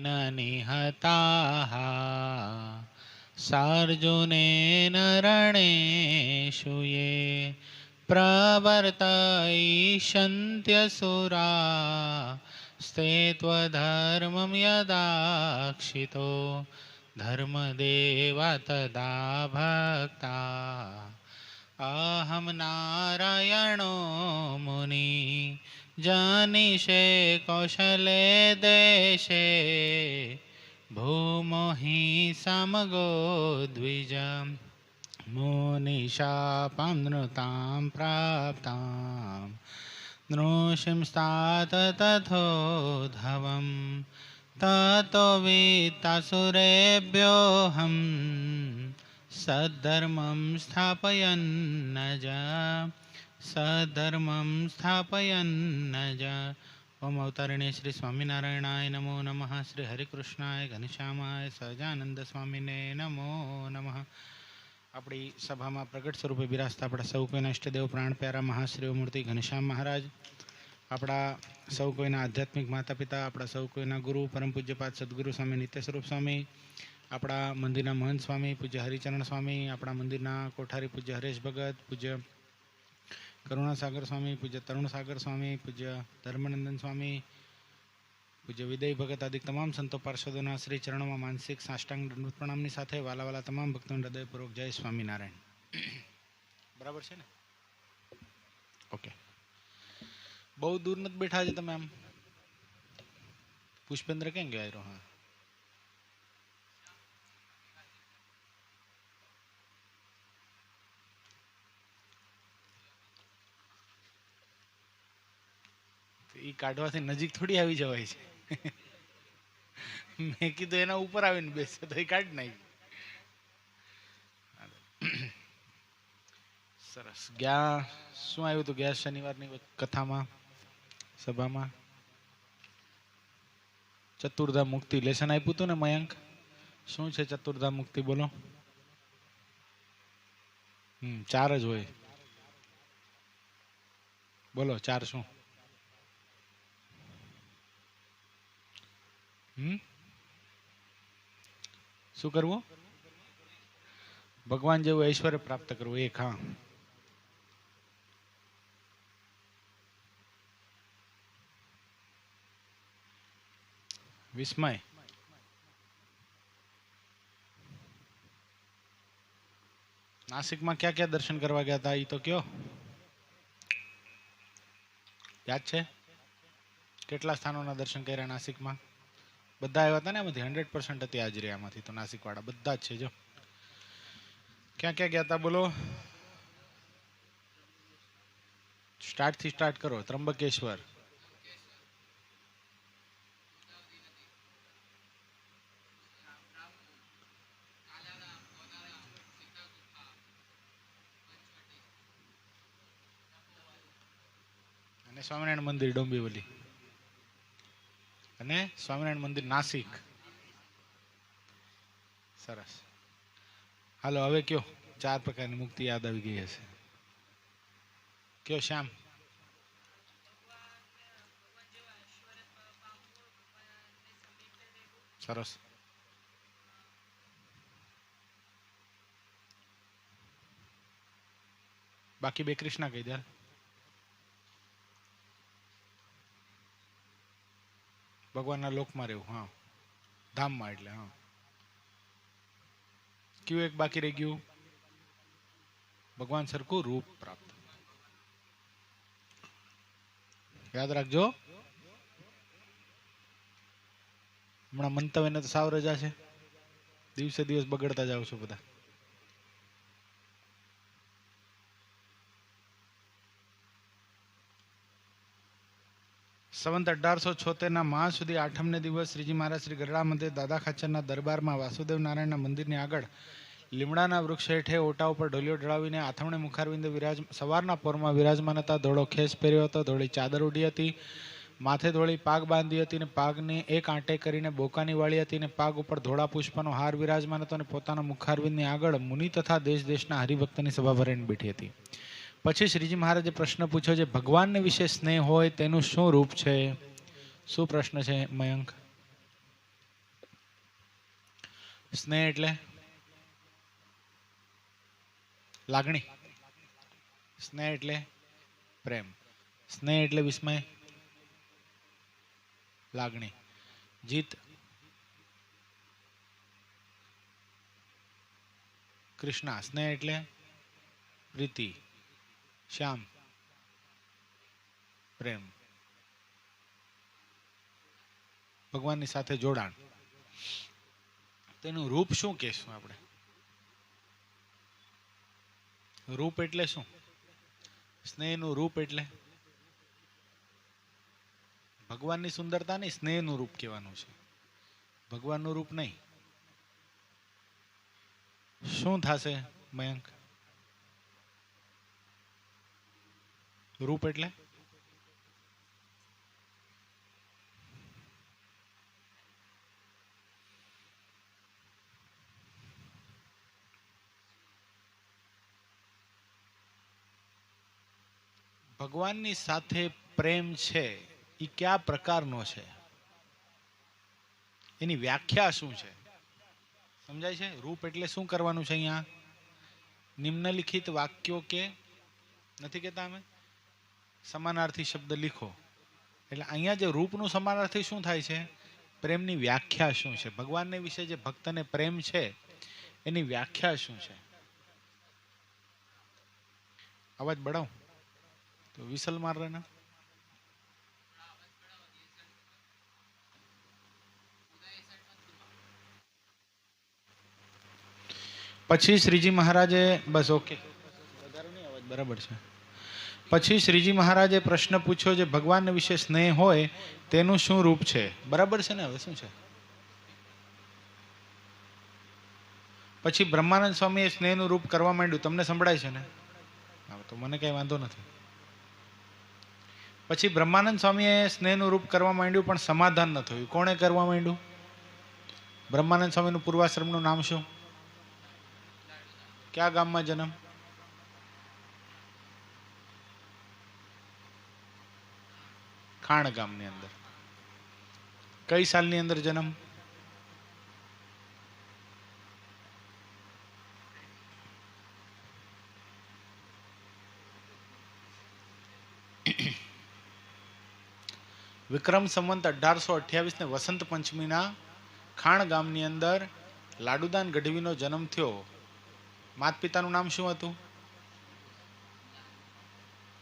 निहताः सार्जुनेन रणेषु ये प्रवर्तयिष्यन्त्यसुरा स्ते त्वधर्मं यदाक्षितो धर्मदेव तदा भक्ता अहं नारायणो मुनि जानिषे कौशले देशे भूमो हि समगो द्विज मुनिशापां नृतां प्राप्तां नृसिंस्तात तथोधवं ततो वित्तासुरेभ्योऽहं सद्धर्मं स्थापयन्नज सद्धर्मं स्थापयन्नज। ओम अवतारिणे श्री स्वामिनारायणाय नमो नमः। श्री हरिकृष्णाय घनश्यामाय સહજાનંદ સ્વામીને નમો નમઃ। આપણી સભામાં પ્રગટ સ્વરૂપે બિરાજતા આપણા સૌ કોઈના ઇષ્ટદેવ પ્રાણ પ્યારા મહાશ્રીઓ મૂર્તિ ઘનશ્યામ મહારાજ, આપણા સૌ કોઈના આધ્યાત્મિક માતા પિતા, આપણા સૌ કોઈના ગુરુ પરમ પૂજ્યપાદ સદગુરુ સ્વામી નિત્ય સ્વરૂપ સ્વામી, આપણા મંદિરના મહંત સ્વામી પૂજ્ય હરિચરણ સ્વામી, આપણા મંદિરના કોઠારી પૂજ્ય હરેશ ભગત, પૂજ્ય કરુણાસાગર સ્વામી, પૂજ્ય તરુણસાગર સ્વામી, પૂજ્ય ધર્મનંદન સ્વામી, પૂજ્ય વિદય ભગત આદિ તમામ સંતો પાર્ષદોના શ્રી ચરણોમાં માનસિક સાષ્ટાંગ દંડ પ્રણામની સાથે વાલાવાલા તમામ ભક્તોને હૃદયપૂર્વક જય સ્વામિનારાયણ। બરાબર છે ને? ઓકે, બહુ દૂર નથી બેઠા છે તમે? આમ પુષ્પેન્દ્ર ક્યાં ગયા રહ્યો? હા, એ કાઢવાથી નજીક થોડી આવી જવાય છે। મેં કીધું એના ઉપર આવીને બેસે તો એ કાઢી નાખી। સરસ। ગયા શું આવ્યું હતું? ગયા શનિવારની કથામાં સભામાં ચતુર્ધા મુક્તિ લેસન આપ્યું હતું ને મયંક? શું છે ચતુર્ધા મુક્તિ? બોલો। ચાર જ હોય। બોલો ચાર શું? શું કરવું? ભગવાન જેવું ઐશ્વર્ય પ્રાપ્ત કરવું, એક। હા, વિસ્મય નાસિકમાં ક્યાં ક્યાં દર્શન કરવા ગયા હતા એ તો કયો? યાદ છે? કેટલા સ્થાનોના દર્શન કર્યા નાસિકમાં? બધા આવ્યા હતા ને? એમાંથી 100% હતી હાજરી આમાંથી તો નાસિક વાળા બધા જ છે। જો ક્યાં ક્યાં ગયા હતા બોલો? સ્ટાર્ટ થી સ્ટાર્ટ કરો। ત્રંબકેશ્વર, અને સ્વામિનારાયણ મંદિર ડોંબીવલી, અને સ્વામિનારાયણ મંદિર નાસિક। સરસ। હાલો હવે કયો? ચાર પ્રકારની મુક્તિ યાદ આવી ગઈ હશે। કયો શ્યામ? સરસ। બાકી બે કૃષ્ણા કહી દે। ભગવાનના લોકમાં રહેવું। હા, ધામમાં એટલે। હા, કયું એક બાકી રહી ગયું? ભગવાન સરખું રૂપ પ્રાપ્ત। યાદ રાખજો। હમણાં મંતવ્યને તો સાવ રજા છે, દિવસે દિવસ બગડતા જાવ છો બધા। સંવંત 1876 માસ સુધી 8મે દિવસ શ્રીજી મહારાજ શ્રી ગરડા મંદિર દાદા ખાચરના દરબારમાં વાસુદેવ નારાયણના મંદિરની આગળ લીમડાના વૃક્ષ હેઠે ઓટા ઉપર ઢોલિયો ઢળાવીને આથમણે મુખારવિંદે સવારના પોરમાં વિરાજમાન હતા। ધોળો ખેસ પહેર્યો હતો, ધોળી ચાદર ઉડી હતી, માથે ધોળી પાગ બાંધી હતી અને પાગને એક આંટે કરીને બોકાની વાળી હતી અને પાગ ઉપર ધોળા પુષ્પનો હાર વિરાજમાન હતો અને પોતાના મુખારવિંદની આગળ મુનિ તથા દેશ દેશના હરિભક્તની સભા ભરીને બેઠી હતી। પછી શ્રીજી મહારાજે પ્રશ્ન પૂછ્યો છે, ભગવાનને વિશે સ્નેહ હોય તેનું શું રૂપ છે? શું પ્રશ્ન છે મયંક? સ્નેહ એટલે લાગણી, સ્નેહ એટલે પ્રેમ, સ્નેહ એટલે વિસ્મય, લાગણી. જીત કૃષ્ણા, સ્નેહ એટલે પ્રીતિ, શ્યામ પ્રેમ, ભગવાનની સાથે જોડાણ. તેનું રૂપ શું કહેશું આપણે? રૂપ એટલે શું? સ્નેહનું રૂપ એટલે ભગવાનની સુંદરતા નહીં, સ્નેહનું રૂપ કહેવાનું છે, ભગવાનનું રૂપ નહીં. શું થશે મયંક? રૂપ એટલે ભગવાનની સાથે પ્રેમ છે એ કયા પ્રકારનો છે, એની વ્યાખ્યા શું છે? સમજાય છે? રૂપ એટલે શું કરવાનું છે અહીંયા? નિમ્નલિખિત વાક્યો કે નથી કહેતા અમે સમાનાર્થી શબ્દ લીખો. એટલે અહીંયા જે રૂપનું સમાનાર્થી શું થાય છે? પ્રેમની વ્યાખ્યા શું છે? ભગવાનને વિશે જે ભક્તને પ્રેમ છે એની વ્યાખ્યા શું છે? અવાજ બઢાઉં તો વિસલ માર રહેના. પછી શ્રીજી મહારાજે બસ ઓકે વધારે નહીં, અવાજ બરાબર છે. પછી શ્રીજી મહારાજે પ્રશ્ન પૂછ્યો જે ભગવાન વિશે સ્નેહ હોય તેનું શું રૂપ છે? બરાબર છે ને? હવે શું છે? પછી બ્રહ્માનંદ સ્વામીએ સ્નેહનું રૂપ કરવા માંડ્યું. તમને સંભળાય છે ને? હા, તો મને કઈ વાંધો નથી. પછી બ્રહ્માનંદ સ્વામીએ સ્નેહનું રૂપ કરવા માંડ્યું પણ સમાધાન ન થયું. કોણે કરવા માંડ્યું? બ્રહ્માનંદ સ્વામીનું પૂર્વાશ્રમનું નામ શું? કયા ગામમાં જન્મ? ખાણ ગામની અંદર. કઈ સાલની અંદર જન્મ? વિક્રમ સંવંત 1828 ને વસંત પંચમીના ખાણ ગામની અંદર લાડુદાન ગઢવીનો જન્મ થયો. માત પિતાનું નામ શું હતું?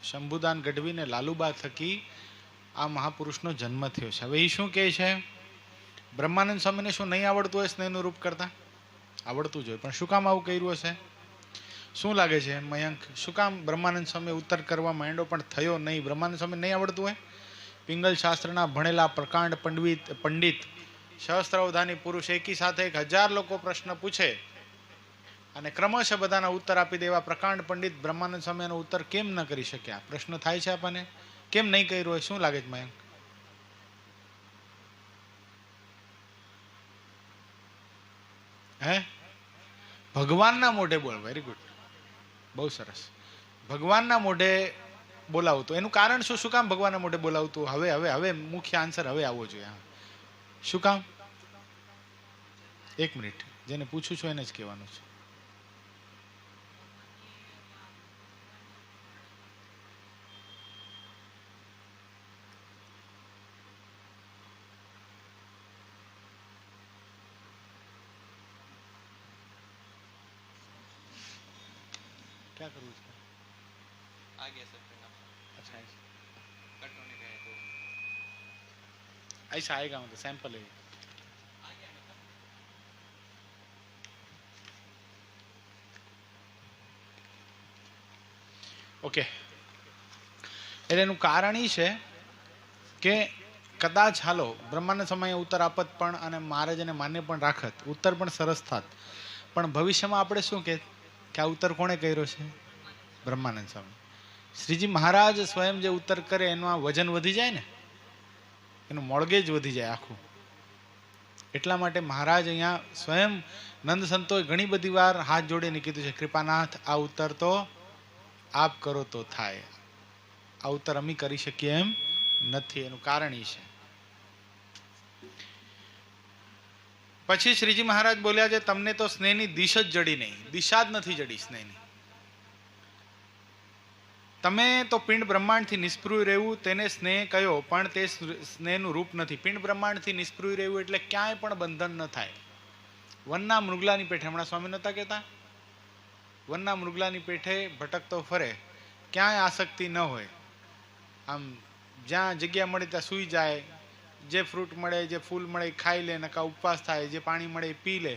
શંભુદાન ગઢવી ને લાલુબા થકી આ મહાપુરુષનો જન્મ થયો છે. હવે એ શું કહે છે? બ્રહ્માનંદ સ્વામીને શું નહીં આવડતું હોય સ્નેહનું રૂપ કરતા? આવડતું જ હોય, પણ શું કામ આવું કર્યું હશે? શું લાગે છે મયંક? શું કામ બ્રહ્માનંદ સ્વામી ઉત્તર કરવા માંડ્યો પણ થયો નહીં? બ્રહ્માનંદ સ્વામી નહીં આવડતું હોય? પિંગલ શાસ્ત્રના ભણેલા પ્રકાંડ પંડિત સહસ્ત્રાવધાની પુરુષ એકી સાથે 1000 લોકો પ્રશ્ન પૂછે અને ક્રમશઃ બધાના ઉત્તર આપી દેવા પ્રકાંડ પંડિત બ્રહ્માનંદ સ્વામીનો ઉત્તર કેમ ન કરી શક્યા? પ્રશ્ન થાય છે આપણને, કેમ નહીં કર્યું હોય? શું લાગે છે મયંક? હે? ભગવાનના મોઢે બોલ. વેરી ગુડ, બહુ સરસ. ભગવાનના મોઢે બોલાવતું એનું કારણ શું? શું કામ ભગવાનના મોઢે બોલાવતું? હવે હવે હવે મુખ્ય આન્સર હવે આવવો જોઈએ. શું કામ? 1 મિનિટ, જેને પૂછું છું એને જ કહેવાનું છે. क्या करूँ इसका? आ गया सर पे नाम. अच्छा कट होने गए तो ऐसा आएगा, मतलब सैंपल है. ઓકે, એટલે એનું કારણ એ છે કે કદાચ હાલો બ્રહ્માનંદ સમયે ઉત્તર આપત પણ અને મહારાજ એને માન્ય પણ રાખત, ઉત્તર પણ સરસ થાત, પણ ભવિષ્યમાં આપણે શું કે આ ઉત્તર કોણે કર્યો છે? બ્રહ્માનંદ સ્વામી. શ્રીજી મહારાજ સ્વયં જે ઉત્તર કરે એનું આ વજન વધી જાય ને, એનું મોળગેજ વધી જાય આખું. એટલા માટે મહારાજ અહીંયા સ્વયં નંદ સંતોએ ઘણી બધી વાર હાથ જોડીને કીધું છે, કૃપાનાથ આ ઉત્તર તો આપ કરો તો થાય, આ ઉત્તર અમે કરી શકીએ એમ નથી. એનું કારણ એ છે. પછી શ્રીજી મહારાજ બોલ્યા છે, તમને તો સ્નેહની દિશ જ જડી નહીં, દિશા જ નથી જડી સ્નેહની. તમે તો પિંડ બ્રહ્માંડથી નિષ્પૃહ રહેવું તેને સ્નેહ કયો, પણ તે સ્નેહનું રૂપ નથી. પિંડ બ્રહ્માંડથી નિષ્પૃહ રહેવું એટલે ક્યાંય પણ બંધન ન થાય. વનના મૃગલાની પેઠે, હમણાં સ્વામી નહોતા કહેતા, વનના મૃગલાની પેઠે ભટકતો ફરે, ક્યાંય આસક્તિ ન હોય. આમ જ્યાં જગ્યા મળે ત્યાં સૂઈ જાય, જે ફ્રૂટ મળે, જે ફૂલ મળે એ ખાઈ લે, નકા ઉપવાસ થાય, જે પાણી મળે એ પી લે.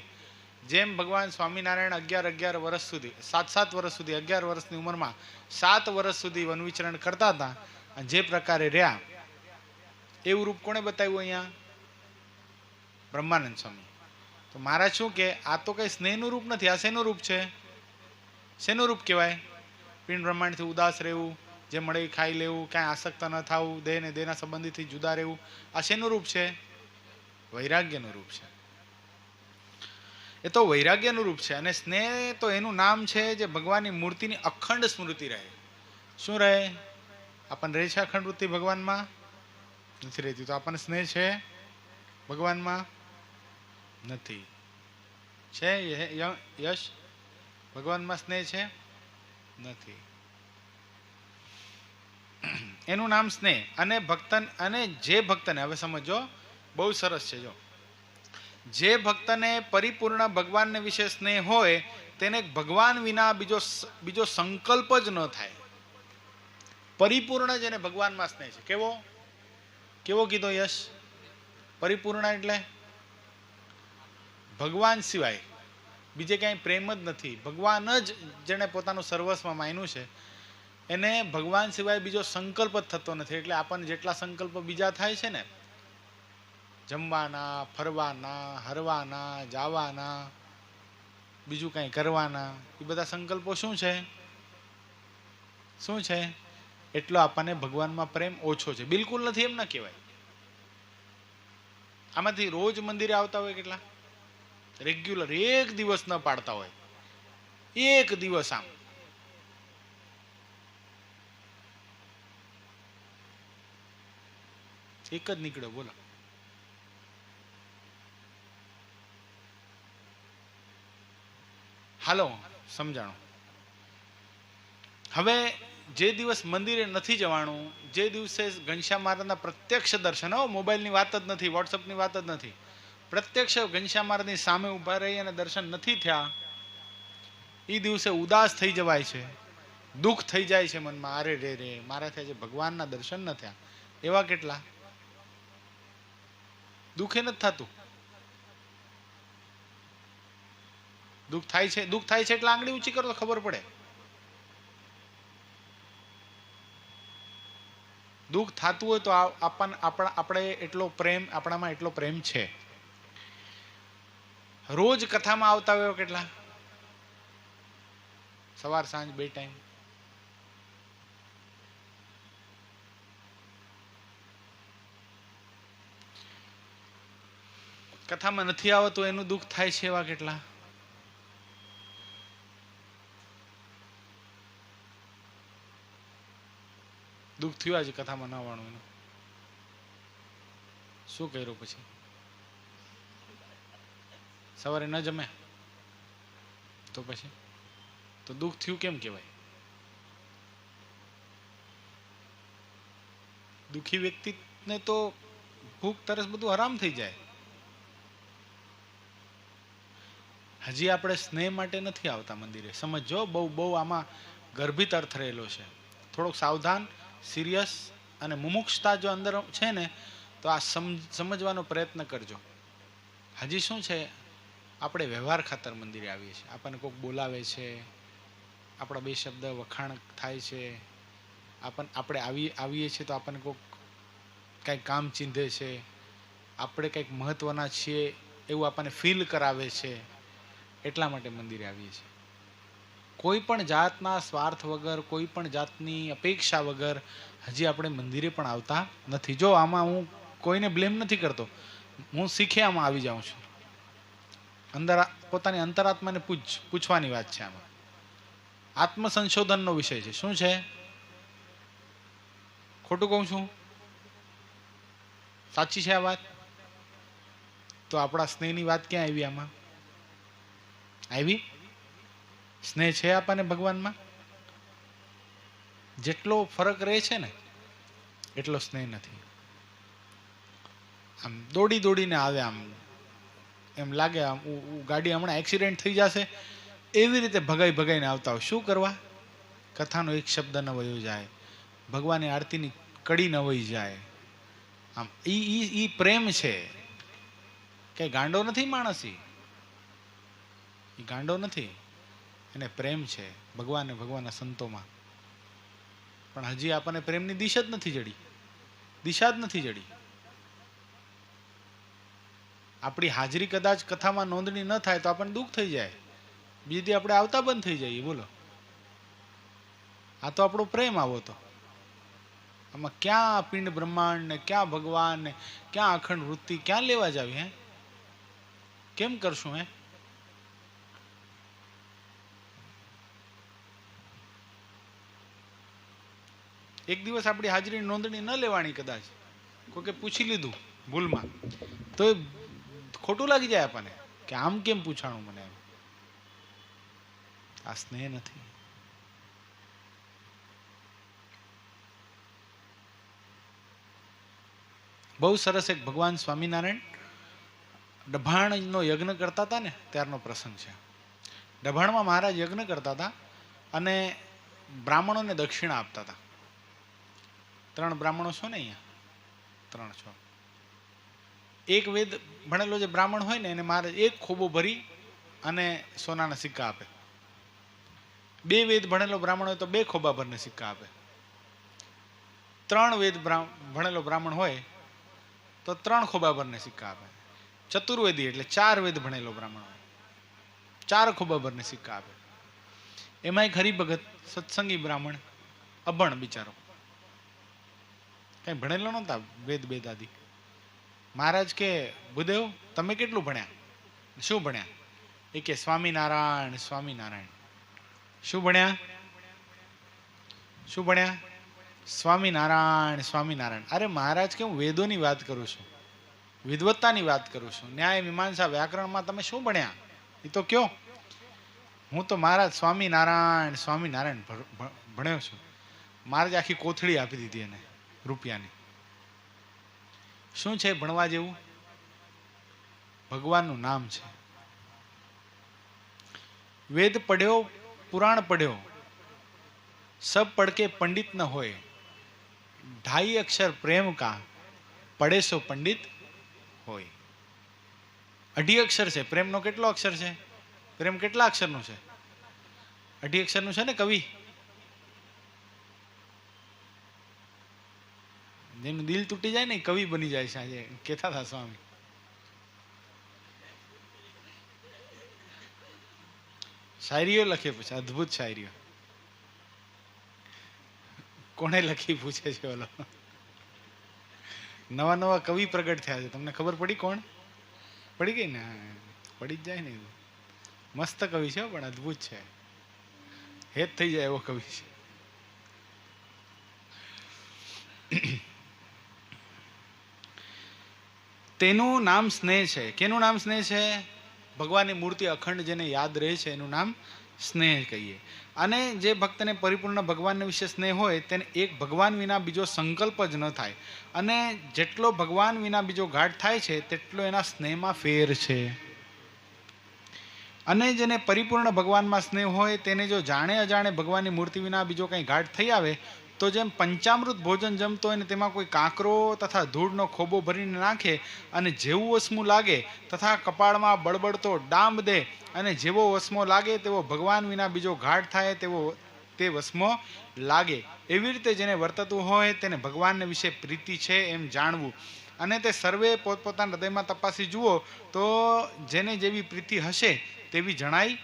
જેમ ભગવાન સ્વામિનારાયણ 11 વર્ષ સુધી, 7 વર્ષ સુધી, 11 વર્ષની ઉંમરમાં 7 વર્ષ સુધી વન વિચરણ કરતા હતા, અને જે પ્રકારે રહ્યા એવું રૂપ કોણે બતાવ્યું અહીંયા? બ્રહ્માનંદ સ્વામી. તો મહારાજ શું કે, આ તો કઈ સ્નેહનું રૂપ નથી, આ શેનું રૂપ છે? શેનું રૂપ કહેવાય? પિંડ બ્રહ્માંડથી ઉદાસ રહેવું, જે મળે એ ખાઈ લેવું, કાંઈ આસક્ત ન થવું, દેહ ને દેહના સંબંધીથી જુદા રહેવું, આ શેનું રૂપ છે? વૈરાગ્યનું રૂપ છે. એ તો વૈરાગ્યનું રૂપ છે. અને સ્નેહ તો એનું નામ છે જે ભગવાનની મૂર્તિની અખંડ સ્મૃતિ રહે. શું રહે? આપણને રહે છે અખંડ વૃત્તિ ભગવાનમાં? નથી રહેતી. તો આપણને સ્નેહ છે ભગવાનમાં? નથી. છે યશ? ભગવાનમાં સ્નેહ છે? નથી. એનું નામ સ્નેહ. અને ભક્તન, અને જે ભક્તને, હવે સમજો, બહુ સરસ છે. જો જે ભક્તને પરિપૂર્ણ ભગવાનને વિશે સ્નેહ હોય, તેને ભગવાન વિના બીજો સંકલ્પ જ ન થાય. પરિપૂર્ણ જેને ભગવાનમાં સ્નેહ છે. કેવો કેવો કીધો યશ? પરિપૂર્ણ એટલે ભગવાન સિવાય બીજે ક્યાંય પ્રેમ જ નથી. ભગવાન જ જેને પોતાનું સર્વસ્વ માન્યું છે, એને ભગવાન સિવાય બીજો સંકલ્પ જ થતો નથી. એટલે આપણને જેટલા સંકલ્પ બીજા થાય છે ને, જમવાના, ફરવાના, હરવાના, જાવાના, બીજું કંઈ કરવાના, એ બધા સંકલ્પો શું છે? શું છે? એટલો આપણને ભગવાનમાં પ્રેમ ઓછો છે. બિલકુલ નથી એમ ના કહેવાય. આમાંથી રોજ મંદિરે આવતા હોય કેટલા? રેગ્યુલર, એક દિવસ ન પાડતા હોય, એક દિવસ આમ એક જ નીકળ્યો. બોલો, હાલો સમજાણો. હવે જે દિવસ મંદિરે નથી જવાનું, જે દિવસે ઘનશ્યામ મહારાજના પ્રત્યક્ષ દર્શન, મોબાઈલની વાત જ નથી, વોટ્સઅપની વાત જ નથી, પ્રત્યક્ષ ઘનશ્યામ મહારાજની સામે ઊભા રહી અને દર્શન નથી થયા, એ દિવસે ઉદાસ થઈ જવાય છે, દુઃખ થઈ જાય છે મનમાં. અરે રે રે, મારાથી આજે ભગવાનના દર્શન ન થયા. એવા કેટલા? દુઃખે નથી થતું. દુઃખ થાય છે, દુઃખ થાય છે એટલે આંગળી ઊંચી કરો તો ખબર પડે. દુઃખ થતું હોય તો આપણે એટલો પ્રેમ, આપણામાં એટલો પ્રેમ છે. રોજ કથામાં આવતા હોય કેટલા? સવાર સાંજ 2 ટાઈમ. કથામાં નથી આવતું એનું દુઃખ થાય છે એવા કેટલા? દુઃખ થયું આજે કથામાં ન આવવાનું એનું. શું કર્યું પછી? સવારે ન જમે તો પછી તો દુઃખ થયું કેમ કહેવાય? દુઃખી વ્યક્તિને તો ભૂખ તરસ બધું હરામ થઈ જાય. હજી આપણે સ્નેહ માટે નથી આવતા મંદિરે. સમજો, બહુ બહુ આમાં ગર્ભિત અર્થ રહેલો છે. થોડોક સાવધાન, સિરિયસ અને મુમુક્ષતા જો અંદર છે ને, તો આ સમજવાનો પ્રયત્ન કરજો. હજી શું છે, આપણે વ્યવહાર ખાતર મંદિરે આવીએ છીએ. આપણને કોઈક બોલાવે છે, આપણા 2 શબ્દ વખાણ થાય છે, આપણે આવીએ છીએ તો આપણને કોઈક કંઈક કામ ચીંધે છે, આપણે કંઈક મહત્વના છીએ એવું આપણને ફીલ કરાવે છે, એટલા માટે મંદિરે આવીએ છીએ. કોઈ પણ જાતના સ્વાર્થ વગર, કોઈ પણ જાતની અપેક્ષા વગર હજી આપણે મંદિરે પણ આવતા નથી. જો આમાં હું કોઈને બ્લેમ નથી કરતો, હું શીખે આમાં આવી જાઉં છું. અંદર પોતાની અંતરાત્માને પૂછવાની વાત છે. આમાં આત્મસંશોધનનો વિષય છે. શું છે? ખોટું કહું છું? સાચી છે આ વાત? તો આપણા સ્નેહની વાત ક્યાં આવી? આમાં આવી? સ્નેહ છે આપણને ભગવાનમાં? જેટલો ફરક રહે છે ને એટલો સ્નેહ નથી. આમ દોડી દોડીને આવે, આમ એમ લાગે આમ ગાડી હમણાં એક્સિડન્ટ થઈ જશે એવી રીતે ભગાઈ ભગાઈને આવતા હોય. શું કરવા? કથાનો એક શબ્દ ન વયો જાય, ભગવાનની આરતીની કડી ન વહી જાય. આમ ઈ પ્રેમ છે. કઈ ગાંડો નથી માણસ, ઈ ગાંડો નથી, એને પ્રેમ છે ભગવાન ભગવાનના સંતોમાં. પણ હજી આપણને પ્રેમની દિશા જ નથી જડી, દિશા જ નથી જડી. આપણી હાજરી કદાચ કથામાં નોંધણી ન થાય તો આપણને દુઃખ થઈ જાય, બીજી દી આપણે આવતા બંધ થઈ જઈએ. બોલો, આ તો આપણો પ્રેમ આવો તો. આમાં ક્યાં પિંડ બ્રહ્માંડ ને ક્યાં ભગવાન ને ક્યાં અખંડ વૃત્તિ ક્યાં લેવા જાવી? હે કેમ કરશું? હે એક દિવસ આપણી હાજરી નોંધણી ન લેવાની, કદાચ કોકે પૂછી લીધું ભૂલમાં, તો ખોટું લાગી જાય આપણને કે આમ કેમ પૂછાણું મને. આ સ્નેહ નથી. બહુ સરસ એક ભગવાન સ્વામિનારાયણ ડભાણનો યજ્ઞ કરતા હતા ને ત્યારનો પ્રસંગ છે. ડભાણમાં મહારાજ યજ્ઞ કરતા હતા અને બ્રાહ્મણોને દક્ષિણા આપતા હતા. 3 બ્રાહ્મણો છો ને અહીંયા, 3 છો. એક વેદ ભણેલો જે બ્રાહ્મણ હોય ને એને મહારાજ 1 ખોબો ભરી અને સોનાના સિક્કા આપે. 2 વેદ ભણેલો બ્રાહ્મણ હોય તો 2 ખોબા ભરીને સિક્કા આપે. 3 વેદ ભણેલો બ્રાહ્મણ હોય તો 3 ખોબા ભરીને સિક્કા આપે. ચતુર્વેદી એટલે 4 વેદ ભણેલો બ્રાહ્મણ હોય, 4 ખોબા ભરીને સિક્કા આપે. એમાં એક હરિભગત સત્સંગી બ્રાહ્મણ, અભણ બિચારો, કઈ ભણેલો નહોતા વેદ આદિ. મહારાજ કે, ભૂદેવ તમે કેટલું ભણ્યા? શું ભણ્યા? એ કે સ્વામિનારાયણ સ્વામિનારાયણ. શું ભણ્યા? શું ભણ્યા? સ્વામિનારાયણ સ્વામિનારાયણ. અરે મહારાજ કે હું વેદોની વાત કરું છું, વિદ્વત્તાની વાત કરું છું, ન્યાય મીમાંસા વ્યાકરણમાં તમે શું ભણ્યા એ તો કયો. હું તો મહારાજ સ્વામિનારાયણ સ્વામિનારાયણ ભણ્યો છું. મહારાજ આખી કોથળી આપી દીધી એને રૂપિયાની. શું છે ભણવા જેવું? ભગવાનનું નામ છે. વેદ પઢ્યો, પુરાણ પઢ્યો, सब पढ़ के पंडित न होए, 2.5 अक्षर प्रेम का, पढ़े सो पंडित होए. 2.5 अक्षर છે પ્રેમનો. કેટલો અક્ષર છે? પ્રેમ કેટલા અક્ષરનો છે? 2.5 અક્ષરનું છે ને કવિ. જેનું દિલ તૂટી જાય ને કવિ બની જાય છે. આજે કહેતા હતા સ્વામી. શાયરીઓ લખે, પછી અદ્ભુત શાયરીઓ. કોણે લખી પૂછે છે ઓલો. નવા નવા કવિ પ્રગટ થયા છે. તમને ખબર પડી કોણ? પડી ગઈ ને? પડી જ જાય ને. મસ્ત કવિ છે પણ અદ્ભુત છે. હેત થઈ જાય એવો કવિ છે. તેનું નામ સ્નેહ છે. કેનું નામ સ્નેહ છે? ભગવાનની મૂર્તિ અખંડ જેને યાદ રહે છે એનું નામ સ્નેહ કહીએ. અને જે ભક્તને પરિપૂર્ણ ભગવાન વિશે સ્નેહ હોય તેને એક ભગવાન વિના બીજો સંકલ્પ જ ન થાય. અને જેટલો ભગવાન વિના બીજો ગાઢ થાય છે તેટલો એના સ્નેહમાં ફેર છે. અને જેને પરિપૂર્ણ ભગવાનમાં સ્નેહ હોય તેને જો જાણે અજાણે ભગવાનની મૂર્તિ વિના બીજો કંઈ ગાઢ થઈ આવે તો જેમ પંચામૃત ભોજન જમતો હોય ને તેમાં કોઈ કાંકરો તથા ધૂળનો ખોબો ભરીને નાખે અને જેવું વસમું લાગે તથા કપાળમાં બળબડતો ડાંબ દે અને જેવો વસમો લાગે તેવો ભગવાન વિના બીજો ગાઢ થાય તેવો તે વસમો લાગે. એવી રીતે જેને વર્તતું હોય તેને ભગવાનને વિશે પ્રીતિ છે એમ જાણવું. અને તે સર્વે પોતપોતાના હૃદયમાં તપાસી જુઓ તો જેને જેવી પ્રીતિ હશે તેવી જણાઈ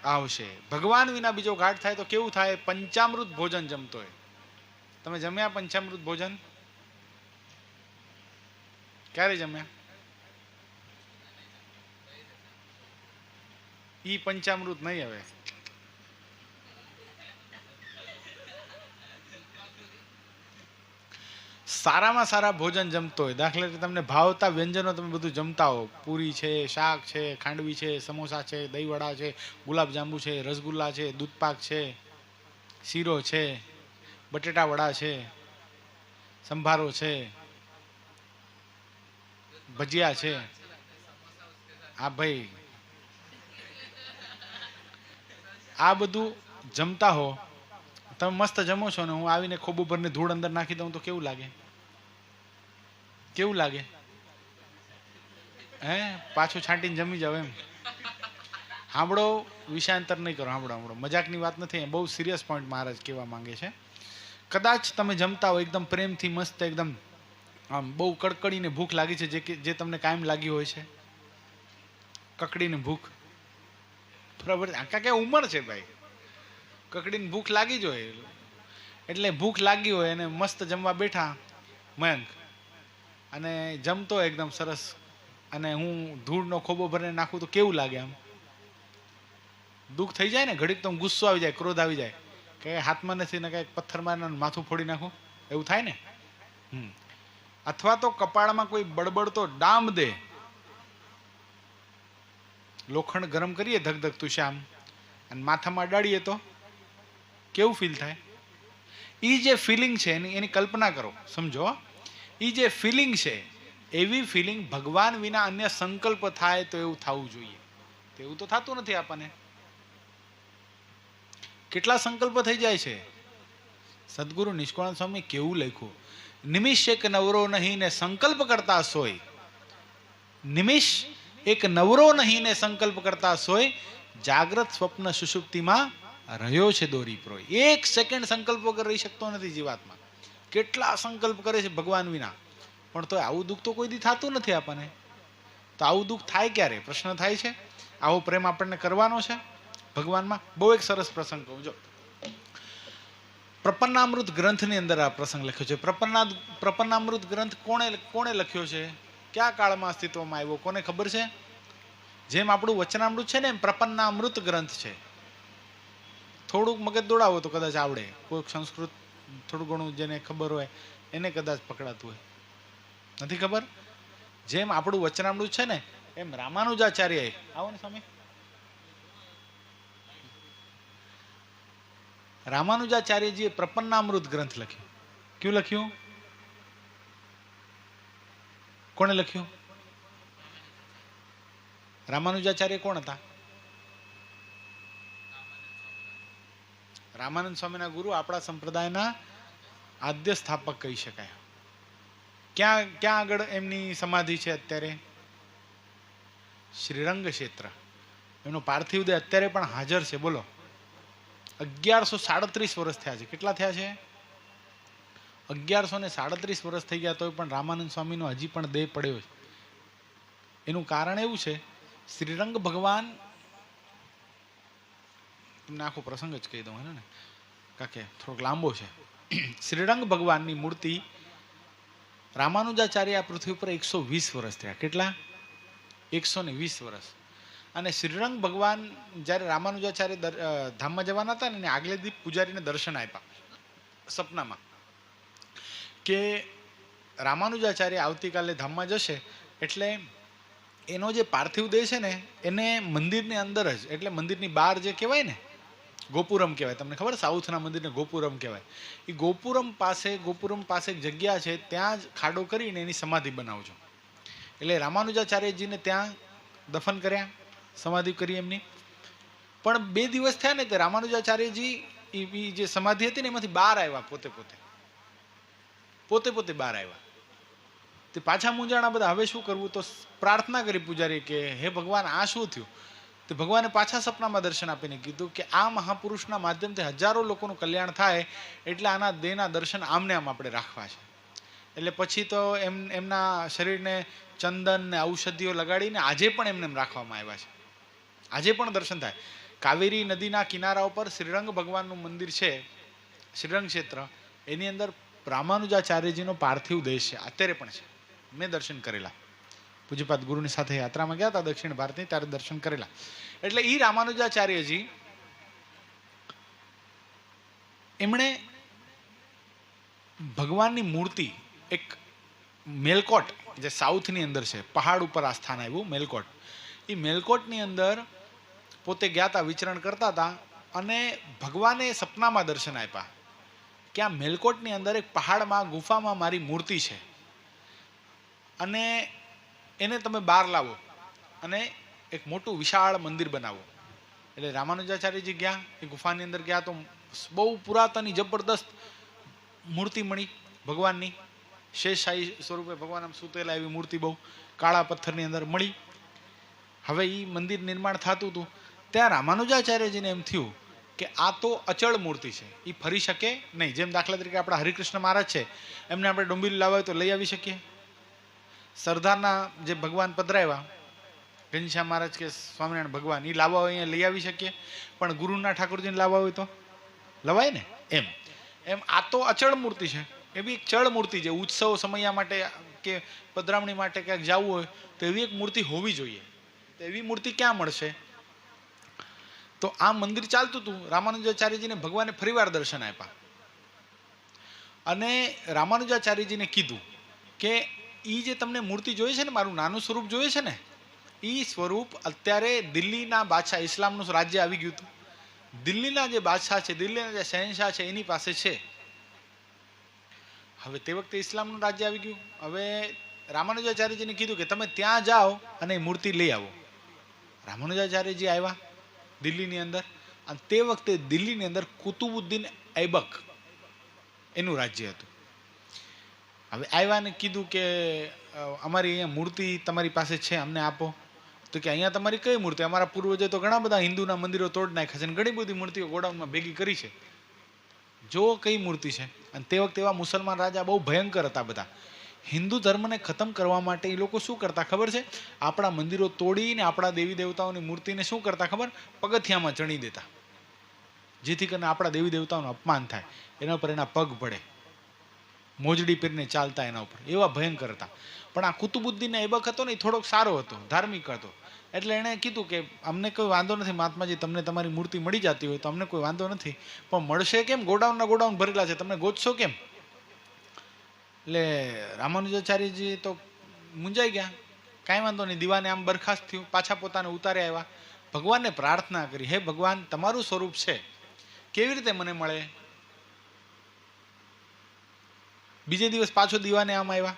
આવશે. ભગવાન વિના બીજો ગાઢ થાય તો કેવું થાય? પંચામૃત ભોજન જમતો હોય. તમે જમ્યા પંચામૃત ભોજન? ક્યારે જમ્યા? ઈ પંચામૃત નહીં. હવે સારામાં સારા ભોજન જમતો હોય, દાખલા તરીકે તમને ભાવતા વ્યંજનો તમે બધું જમતા હો, પૂરી છે, શાક છે, ખાંડવી છે, સમોસા છે, દહીંવડા છે, ગુલાબજાંબુ છે, રસગુલ્લા છે, દૂધપાક છે, શીરો છે, બટેટા વડા છે, સંભારો છે, ભજીયા છે, હા ભાઈ, આ બધું જમતા હો, તમે મસ્ત જમો છો ને હું આવીને ખોબુ ભરને ધૂળ અંદર નાખી દઉં તો કેવું લાગે? કેવું લાગે? હે પાછું છાંટીને જમી જાવ એમ? સાંભળો, વિષયાંતર નહીં કરો, સાંભળો સાંભળો, મજાકની વાત નથી, બહુ સિરિયસ પોઈન્ટ મહારાજ કહેવા માંગે છે. કદાચ તમે જમતા હો એકદમ પ્રેમથી મસ્ત, એકદમ આમ બહુ કડકડીને ભૂખ લાગી છે, જે તમને કાયમ લાગી હોય છે, કકડીને ભૂખ, બરાબર? કારણ કે ઉંમર છે ભાઈ, કકડીને ભૂખ લાગી જ હોય, એટલે ભૂખ લાગી હોય અને મસ્ત જમવા બેઠા મયંક, અને જમતો એકદમ સરસ, અને હું ધૂળનો ખોબો ભરીને નાખું તો કેવું લાગે? આમ દુઃખ થઈ જાય ને, ઘડીક તો ગુસ્સો આવી જાય, ક્રોધ આવી જાય કે હાથમાં નથી ને કંઈક પથ્થર મારીને માથું ફોડી નાખું, એવું થાય ને. અથવા તો કપાળમાં કોઈ બળબડતો ડામ દે, લોખંડ ગરમ કરીએ ધગધગતું શ્યામ અને માથામાં અડાડીએ તો કેવું ફીલ થાય? એ જે ફિલિંગ છે એની કલ્પના કરો, સમજો. એ જે ફિલિંગ છે એવી ફિલિંગ ભગવાન વિના અન્ય સંકલ્પ થાય તો એવું થવું જોઈએ, એવું તો થતું નથી આપણને. કેટલા સંકલ્પ થઈ જાય છે. સદગુરુ નિષ્કુળાનંદ સ્વામી કેવું લખ્યું, નિમિષ એક નવરો નહીં ને સંકલ્પ કરતા સોય, નિમિષ એક નવરો નહીં ને સંકલ્પ કરતા સોય, જાગ્રત સ્વપ્ન સુષુપ્તિમાં રહ્યો છે દોરી પ્રોય. એક સેકન્ડ સંકલ્પ વગર રહી શકતો નથી જીવાત્મા. કેટલા સંકલ્પ કરે છે ભગવાન વિના, પણ તો આવું દુઃખ તો કોઈ દી થતું નથી આપણને. તો આવું દુઃખ થાય ક્યારે? પ્રશ્ન થાય છે. આવો પ્રેમ આપણને કરવાનો છે ભગવાનમાં. બહુ એક સરસ પ્રસંગ કહું, જો પ્રપન્નામૃત ગ્રંથની અંદર આ પ્રસંગ લખ્યો છે. પ્રપન્નામૃત ગ્રંથ કોણે લખ્યો છે? કયા કાળમાં અસ્તિત્વમાં આવ્યો? કોને ખબર છે? જેમ આપણું વચનામૃત છે ને એમ પ્રપન્નામૃત ગ્રંથ છે. થોડુંક મગજ દોડાવો તો કદાચ આવડે, કોઈક સંસ્કૃત થોડું ઘણું જેને ખબર હોય એને કદાચ પકડાતું હોય, નથી ખબર. જેમ આપણું વચનામૃત છે ને એમ રામાનુજાચાર્ય, આવો ને સ્વામી, રામાનુજાચાર્યજીએ પ્રપન્નામૃત ગ્રંથ લખ્યું. ક્યું લખ્યું? કોણે લખ્યું? રામાનુજાચાર્ય કોણ હતા? રામાનંદ સ્વામીના ગુરુ, આપણા સંપ્રદાયના આદ્ય સ્થાપક કહી શકાય. ક્યાં આગળ એમની સમાધિ છે અત્યારે? શ્રીરંગ ક્ષેત્ર. એમનો પાર્થિવ દેહ અત્યારે પણ હાજર છે. બોલો, 1137 વર્ષ થયા છે. કેટલા થયા છે? 1137 વર્ષ થઈ ગયા, તોય પણ રામાનંદ સ્વામીનો હજી પણ દેહ પડ્યો છે. એનું કારણ એવું છે, શ્રીરંગ ભગવાન, તમને આખો પ્રસંગ જ કહી દઉં હે ને, કારણ કે થોડોક લાંબો છે. શ્રીરંગ ભગવાનની મૂર્તિ રામાનુજાચાર્ય આ પૃથ્વી પર 120 વર્ષ થયા. કેટલા? 120 વર્ષ. અને શ્રીરંગ ભગવાન જ્યારે રામાનુજાચાર્ય ધામમાં જવાના હતા ને, આગલે દી પૂજારીને દર્શન આપ્યા સપનામાં કે રામાનુજાચાર્ય આવતીકાલે ધામમાં જશે, એટલે એનો જે પાર્થિવ દેહ છે ને એને મંદિરની અંદર જ, એટલે મંદિરની બહાર જે કહેવાય ને ગોપુરમ કહેવાય, તમને ખબર? સાઉથના મંદિરને ગોપુરમ કહેવાય. એ ગોપુરમ પાસે એક જગ્યા છે, ત્યાં જ ખાડો કરીને એની સમાધિ બનાવજો. એટલે રામાનુજાચાર્યજીને ત્યાં દફન કર્યા, સમાધિ કરી એમની. પણ 2 દિવસ થયા ને તે રામાનુજાચાર્યજી એ જે સમાધિ હતી ને એમાંથી બહાર આવ્યા, પોતે બહાર આવ્યા. તે પાછા મૂંઝાણા બધા, હવે શું કરવું? તો પ્રાર્થના કરી પૂજારી કે હે ભગવાન, આ શું થયું? તો ભગવાને પાછા સપનામાં દર્શન આપીને કીધું કે આ મહાપુરુષના માધ્યમથી હજારો લોકોનું કલ્યાણ થાય, એટલે આના દેહના દર્શન આમને આમ આપણે રાખવા છે. એટલે પછી તો એમના શરીરને ચંદન ને ઔષધિઓ લગાડીને આજે પણ એમને રાખવામાં આવ્યા છે. આજે પણ દર્શન થાય. કાવેરી નદીના કિનારા ઉપર શ્રીરંગ ભગવાનનું મંદિર છે, શ્રીરંગ ક્ષેત્ર. એની અંદર રામાનુજાચાર્યજીનો પાર્થિવ દેહ છે, અત્યારે પણ છે. મેં દર્શન કરેલા, પૂજ્યપાદ ગુરુની સાથે યાત્રામાં ગયા હતા દક્ષિણ ભારતની, ત્યારે દર્શન કરેલા. એટલે એ રામાનુજાચાર્યજી એમણે ભગવાનની મૂર્તિ એક મેલકોટ જે સાઉથની અંદર છે, પહાડ ઉપર આ સ્થાન આવ્યું મેલકોટ. એ મેલકોટની અંદર પોતે ગયા હતા, વિચરણ કરતા હતા, અને ભગવાને સપનામાં દર્શન આપ્યા કે આ મેલકોટની અંદર એક પહાડમાં ગુફામાં મારી મૂર્તિ છે અને એને તમે બહાર લાવો અને એક મોટું વિશાળ મંદિર બનાવો. એટલે રામાનુજાચાર્યજી ગયા, એ ગુફાની અંદર ગયા તો બહુ પુરાતની જબરદસ્ત મૂર્તિ મળી ભગવાનની, શેષશાહી સ્વરૂપે ભગવાન આમ સૂતેલા એવી મૂર્તિ બહુ કાળા પથ્થરની અંદર મળી. હવે એ મંદિર નિર્માણ થતું હતું ત્યાં રામાનુજાચાર્યજીને એમ થયું કે આ તો અચળ મૂર્તિ છે, એ ફરી શકે નહીં. જેમ દાખલા તરીકે આપણા હરિકૃષ્ણ મહારાજ છે, એમને આપણે ડુંબીલી લાવવા હોય તો લઈ આવી શકીએ. સરદારના જે ભગવાન પધરાવ્યા ઘનશ્યામ મહારાજ કે સ્વામિનારાયણ ભગવાન, એ લાવવા હોય અહીંયા લઈ આવી શકીએ, પણ ગુરુના ઠાકોરજીને લાવવા હોય તો લવાય ને. એમ એમ આ તો અચળ મૂર્તિ છે, એ બી એક ચળ મૂર્તિ છે. ઉત્સવ સમયા માટે કે પધરામણી માટે ક્યાંક જવું હોય તો એવી એક મૂર્તિ હોવી જોઈએ. તો એવી મૂર્તિ ક્યાં મળશે? તો આ મંદિર ચાલતું હતું. રામાનુજાચાર્યજીને ભગવાને ફરીવાર દર્શન આપ્યા અને રામાનુજાચાર્યજીને કીધું કે એ જે તમને મૂર્તિ જોઈએ છે ને, મારું નાનું સ્વરૂપ જોઈએ છે ને, એ સ્વરૂપ અત્યારે દિલ્હીના બાદશાહ, ઇસ્લામનું રાજ્ય આવી ગયું હતું, દિલ્હીના જે બાદશાહ છે, દિલ્હીના જે શહેનશાહ છે, એની પાસે છે. હવે તે વખતે ઇસ્લામનું રાજ્ય આવી ગયું. હવે રામાનુજાચાર્યજીને કીધું કે તમે ત્યાં જાઓ અને એ મૂર્તિ લઈ આવો. રામાનુજાચાર્યજી આવ્યા દિલ્હીની અંદર, અને તે વખતે દિલ્હીની અંદર કુતુબુદ્દીન ઐબક એનું રાજ્ય હતું. હવે આવ્યા ને કીધું કે અમારી અહીંયા મૂર્તિ તમારી પાસે છે, અમને આપો. તો કે અહીંયા તમારી કઈ મૂર્તિ? અમારા પૂર્વજે તો ઘણા બધા હિન્દુના મંદિરો તોડી નાખ્યા છે અને ઘણી બધી મૂર્તિઓ ગોડાઉનમાં ભેગી કરી છે, જો કઈ મૂર્તિ છે. અને તે વખતે એવા મુસલમાન રાજા બહુ ભયંકર હતા બધા. હિન્દુ ધર્મને ખતમ કરવા માટે એ લોકો શું કરતા ખબર છે? આપણા મંદિરો તોડીને આપણા દેવી દેવતાઓની મૂર્તિને શું કરતા ખબર? પગથિયામાં ચણી દેતા, જેથી કરીને આપણા દેવી દેવતાઓનું અપમાન થાય, એના ઉપર એના પગ પડે, મોજડી પહેરીને ચાલતા એના ઉપર. એવા ભયંકર હતા. પણ આ કુતુબુદ્દીન ઐબક હતો ને, એ થોડોક સારો હતો, ધાર્મિક હતો. એટલે એણે કીધું કે અમને કોઈ વાંધો નથી મહાત્માજી, તમને તમારી મૂર્તિ મળી જતી હોય તો અમને કોઈ વાંધો નથી, પણ મળશે કેમ? ગોડાઉનના ગોડાઉન ભરેલા છે, તમે ગોતશો કેમ? એટલે રામાનુજાચાર્યજી તો મૂંઝાઈ ગયા. કાંઈ વાંધો નહીં, દીવાને આમ બરખાસ્ત થયું, પાછા પોતાને ઉતારે આવ્યા. ભગવાનને પ્રાર્થના કરી, હે ભગવાન, તમારું સ્વરૂપ છે, કેવી રીતે મને મળે? બીજે દિવસ પાછો દીવાને આમ આવ્યા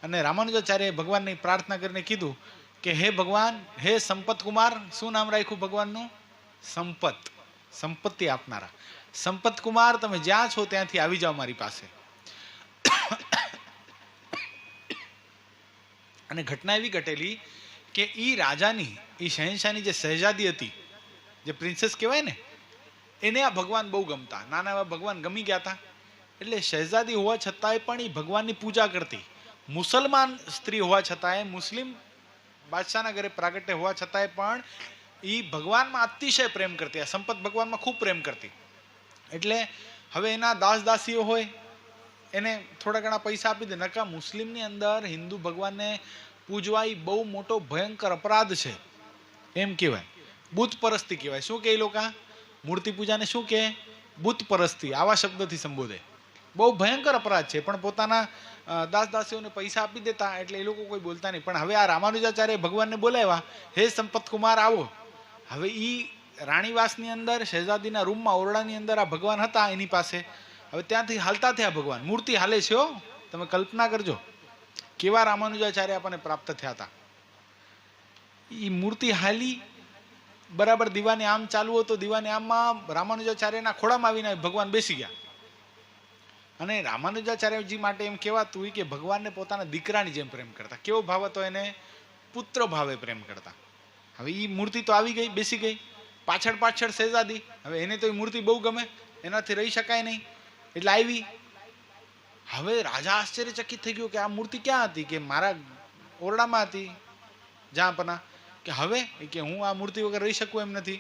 અને રામાનુજાચાર્યએ ભગવાનની પ્રાર્થના કરીને કીધું કે હે ભગવાન, હે સંપત કુમાર. શું નામ રાખ્યું ભગવાનનું? સંપત, સંપત્તિ આપનારા. સંપત કુમાર, તમે જ્યાં છો ત્યાંથી આવી જાઓ મારી પાસે. અને ઘટના એવી ઘટેલી કે ઈ રાજાની, ઈ શહેનશાહની જે શહેજાદી હતી, જે પ્રિન્સેસ કહેવાય ને, એને આ ભગવાન બહુ ગમતા. નાના એવા ભગવાન ગમી ગયા હતા. એટલે શહેજાદી હોવા છતાંય પણ એ ભગવાનની પૂજા કરતી. મુસલમાન સ્ત્રી હોવા છતાંય, મુસ્લિમ બાદશાહના ઘરે પ્રાગટ્ય હોવા છતાંય પણ એ ભગવાનમાં અતિશય પ્રેમ કરતી. આ સંપત ભગવાનમાં ખૂબ પ્રેમ કરતી. એટલે હવે એના દાસ દાસીઓ હોય, એને થોડા ઘણા પૈસા આપી દે. નકા મુસ્લિમની અંદર હિન્દુ ભગવાનને પૂજવા એ બહુ મોટો ભયંકર અપરાધ છે, એમ કહેવાય. બુત પરસ્તી કહેવાય. શું કહે એ લોકો? મૂર્તિ પૂજાને શું કહે? બુત પરસ્તી. આવા શબ્દથી સંબોધે. બહુ ભયંકર અપરાધ છે. પણ પોતાના દાસ દાસીઓને પૈસા આપી દેતા, એટલે એ લોકો કોઈ બોલતા નહીં. પણ હવે આ રામાનુજાચાર્ય ભગવાનને બોલાવ્યા, હે સંપત કુમાર આવો. હવે એ રાણીવાસની અંદર શહેજાદીના રૂમમાં, ઓરડાની અંદર આ ભગવાન હતા એની પાસે. હવે ત્યાંથી હાલતા થયા ભગવાન. મૂર્તિ હાલે છે હો, તમે કલ્પના કરજો કેવા રામાનુજાચાર્ય આપણને પ્રાપ્ત થયા હતા. એ મૂર્તિ હાલી બરાબર, દીવાને આમ ચાલુ હતો. દીવાને આમમાં રામાનુજાચાર્યના ખોળામાં આવીને ભગવાન બેસી ગયા. અને રામાનુજાચાર્યજી માટે એમ કહેવાતું હોય કે ભગવાનને પોતાના દીકરાની જેમ પ્રેમ કરતા. કેવો ભાવ હતો એને? પુત્ર ભાવે પ્રેમ કરતા. હવે એ મૂર્તિ તો આવી ગઈ, બેસી ગઈ. પાછળ પાછળ શહેજાદી. હવે એને તો એ મૂર્તિ બહુ ગમે, એનાથી રહી શકાય નહીં, એટલે આવી. હવે રાજા આશ્ચર્યચકિત થઈ ગયો કે આ મૂર્તિ ક્યાં હતી? કે મારા ઓરડામાં હતી જહાંપના. કે હવે કે હું આ મૂર્તિ વગર રહી શકું એમ નથી,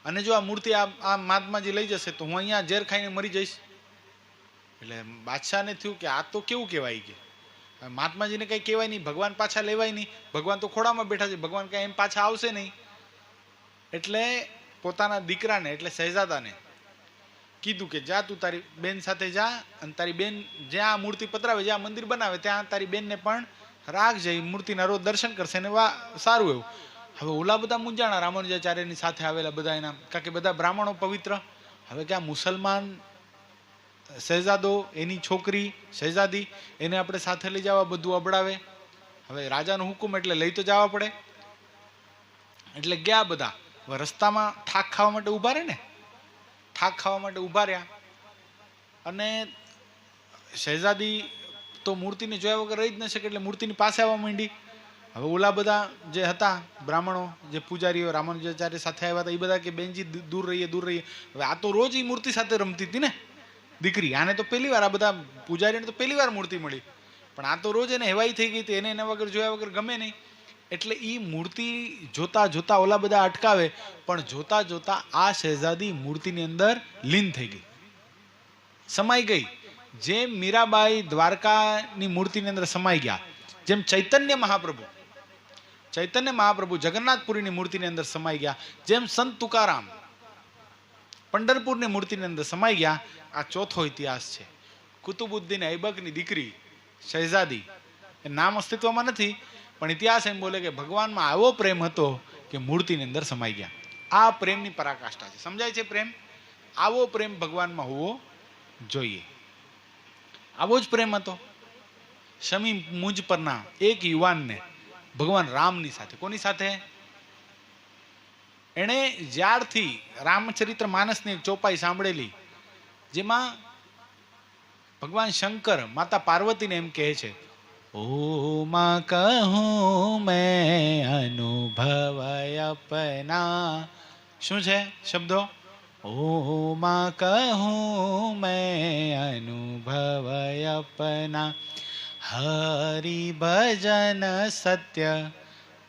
અને જો આ મૂર્તિ આ મહાત્માજી લઈ જશે તો હું અહીંયા ઝેર ખાઈને મરી જઈશ. એટલે બાદશાહને થયું કે આ તો કેવું કહેવાય, કે મહાત્માજીને કંઈ કહેવાય નહીં, ભગવાન પાછા લેવાય નહીં, ભગવાન તો ખોડામાં બેઠા છે, ભગવાન કાંઈ એમ પાછા આવશે નહીં. એટલે પોતાના દીકરાને, એટલે શહેજાદાને કીધું કે જા તું તારી બેન સાથે જા અને તારી બેન જ્યાં મૂર્તિ પધરાવે, જ્યાં મંદિર બનાવે ત્યાં તારી બેનને પણ રાખજે, મૂર્તિના રોજ દર્શન કરશે ને સારું એવું. હવે ઓલા બધા મૂંઝાણા રામાનુજાચાર્યની સાથે આવેલા બધા એના, કારણ કે બધા બ્રાહ્મણો પવિત્ર. હવે કે આ મુસલમાન શહેજાદો, એની છોકરી શહેજાદી, એને આપણે સાથે લઈ જવા, બધું અબડાવે. હવે રાજાનો હુકમ એટલે લઈ તો જવા પડે. એટલે ગયા બધા. હવે રસ્તામાં ઠાક ખાવા માટે ઊભા રહે ને, ઠાક ખાવા માટે ઊભા રહ્યા. અને શહેજાદી તો મૂર્તિને જોયા વગર રહી જ ન શકે, એટલે મૂર્તિની પાસે આવવા માંડી. હવે ઓલા બધા જે હતા બ્રાહ્મણો, જે પૂજારીઓ રામાનુજાચાર્ય સાથે આવ્યા હતા, એ બધા કે બેનજી દૂર રહીએ, દૂર રહીએ. હવે આ તો રોજ એ મૂર્તિ સાથે રમતી હતી ને દીકરી. આને તો પહેલી વાર, આ બધા પૂજારીને તો પહેલી વાર મૂર્તિ મળી, પણ આ તો રોજ એને હેવાઈ થઈ ગઈ હતી, એને એના વગર જોયા વગર ગમે નહીં. એટલે એ મૂર્તિ જોતા જોતા ઓલા બધા અટકાવે, પણ જોતા જોતા આ શહેજાદી મૂર્તિની અંદર લીન થઈ ગઈ, સમાઈ ગઈ. જેમ મીરાબાઈ દ્વારકાની મૂર્તિની અંદર સમાઈ ગયા, જેમ ચૈતન્ય મહાપ્રભુ જગન્નાથપુરીની મૂર્તિની અંદર સમાઈ ગયા, જેમ સંત તુકારામ પંઢરપુરની મૂર્તિની અંદર સમાઈ ગયા, આ ચોથો ઇતિહાસ છે. કુતુબુદ્દીન ઐબકની દીકરી શહેજાદી, એ નામ અસ્તિત્વમાં નથી, પણ ઇતિહાસ એમ બોલે કે ભગવાનમાં આવો પ્રેમ હતો કે મૂર્તિની અંદર સમાઈ ગયા. આ પ્રેમની પરાકાષ્ઠા છે. સમજાય છે પ્રેમ? આવો પ્રેમ ભગવાનમાં હોવો જોઈએ. આવો જ પ્રેમ હતો શમી મુંજ પરના એક યુવાનને ભગવાન રામની સાથે. કોની સાથે? એણે જ્યારથી રામચરિત્ર માનસની એક ચોપાઈ સાંભળેલી, જેમાં ભગવાન શંકર માતા પાર્વતીને એમ કહે છે, ઓ માં કહું મેં અનુભવ અપના. શું છે શબ્દો? ઓ માં કહું મેં અનુભવ અપના, હરિ ભજન સત્ય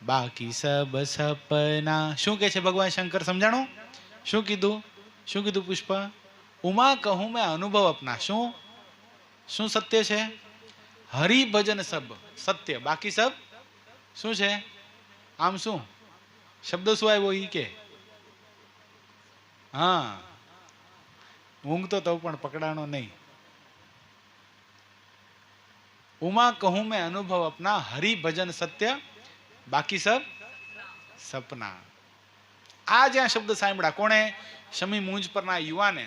બાકી સબ સપના. શું કે છે ભગવાન શંકર? સમજાણું? શું કીધું? શું કીધું પુષ્પ? ઉમા કહું મેં અનુભવ અપના. શું શું સત્ય છે? હરિ ભજન સબ સત્ય બાકી સબ શું છે? આમ શું શબ્દ શું આવ્યો ઈ કે? હા, ઊંઘતો તો પણ પકડાણો નહીં. ઉમા કહું મેં અનુભવ અપના, હરિ ભજન સત્ય બાકી સબ સપના. આ જ્યાં શબ્દ સાંભળ્યા કોણે? શમી મુંજ પરના યુવાને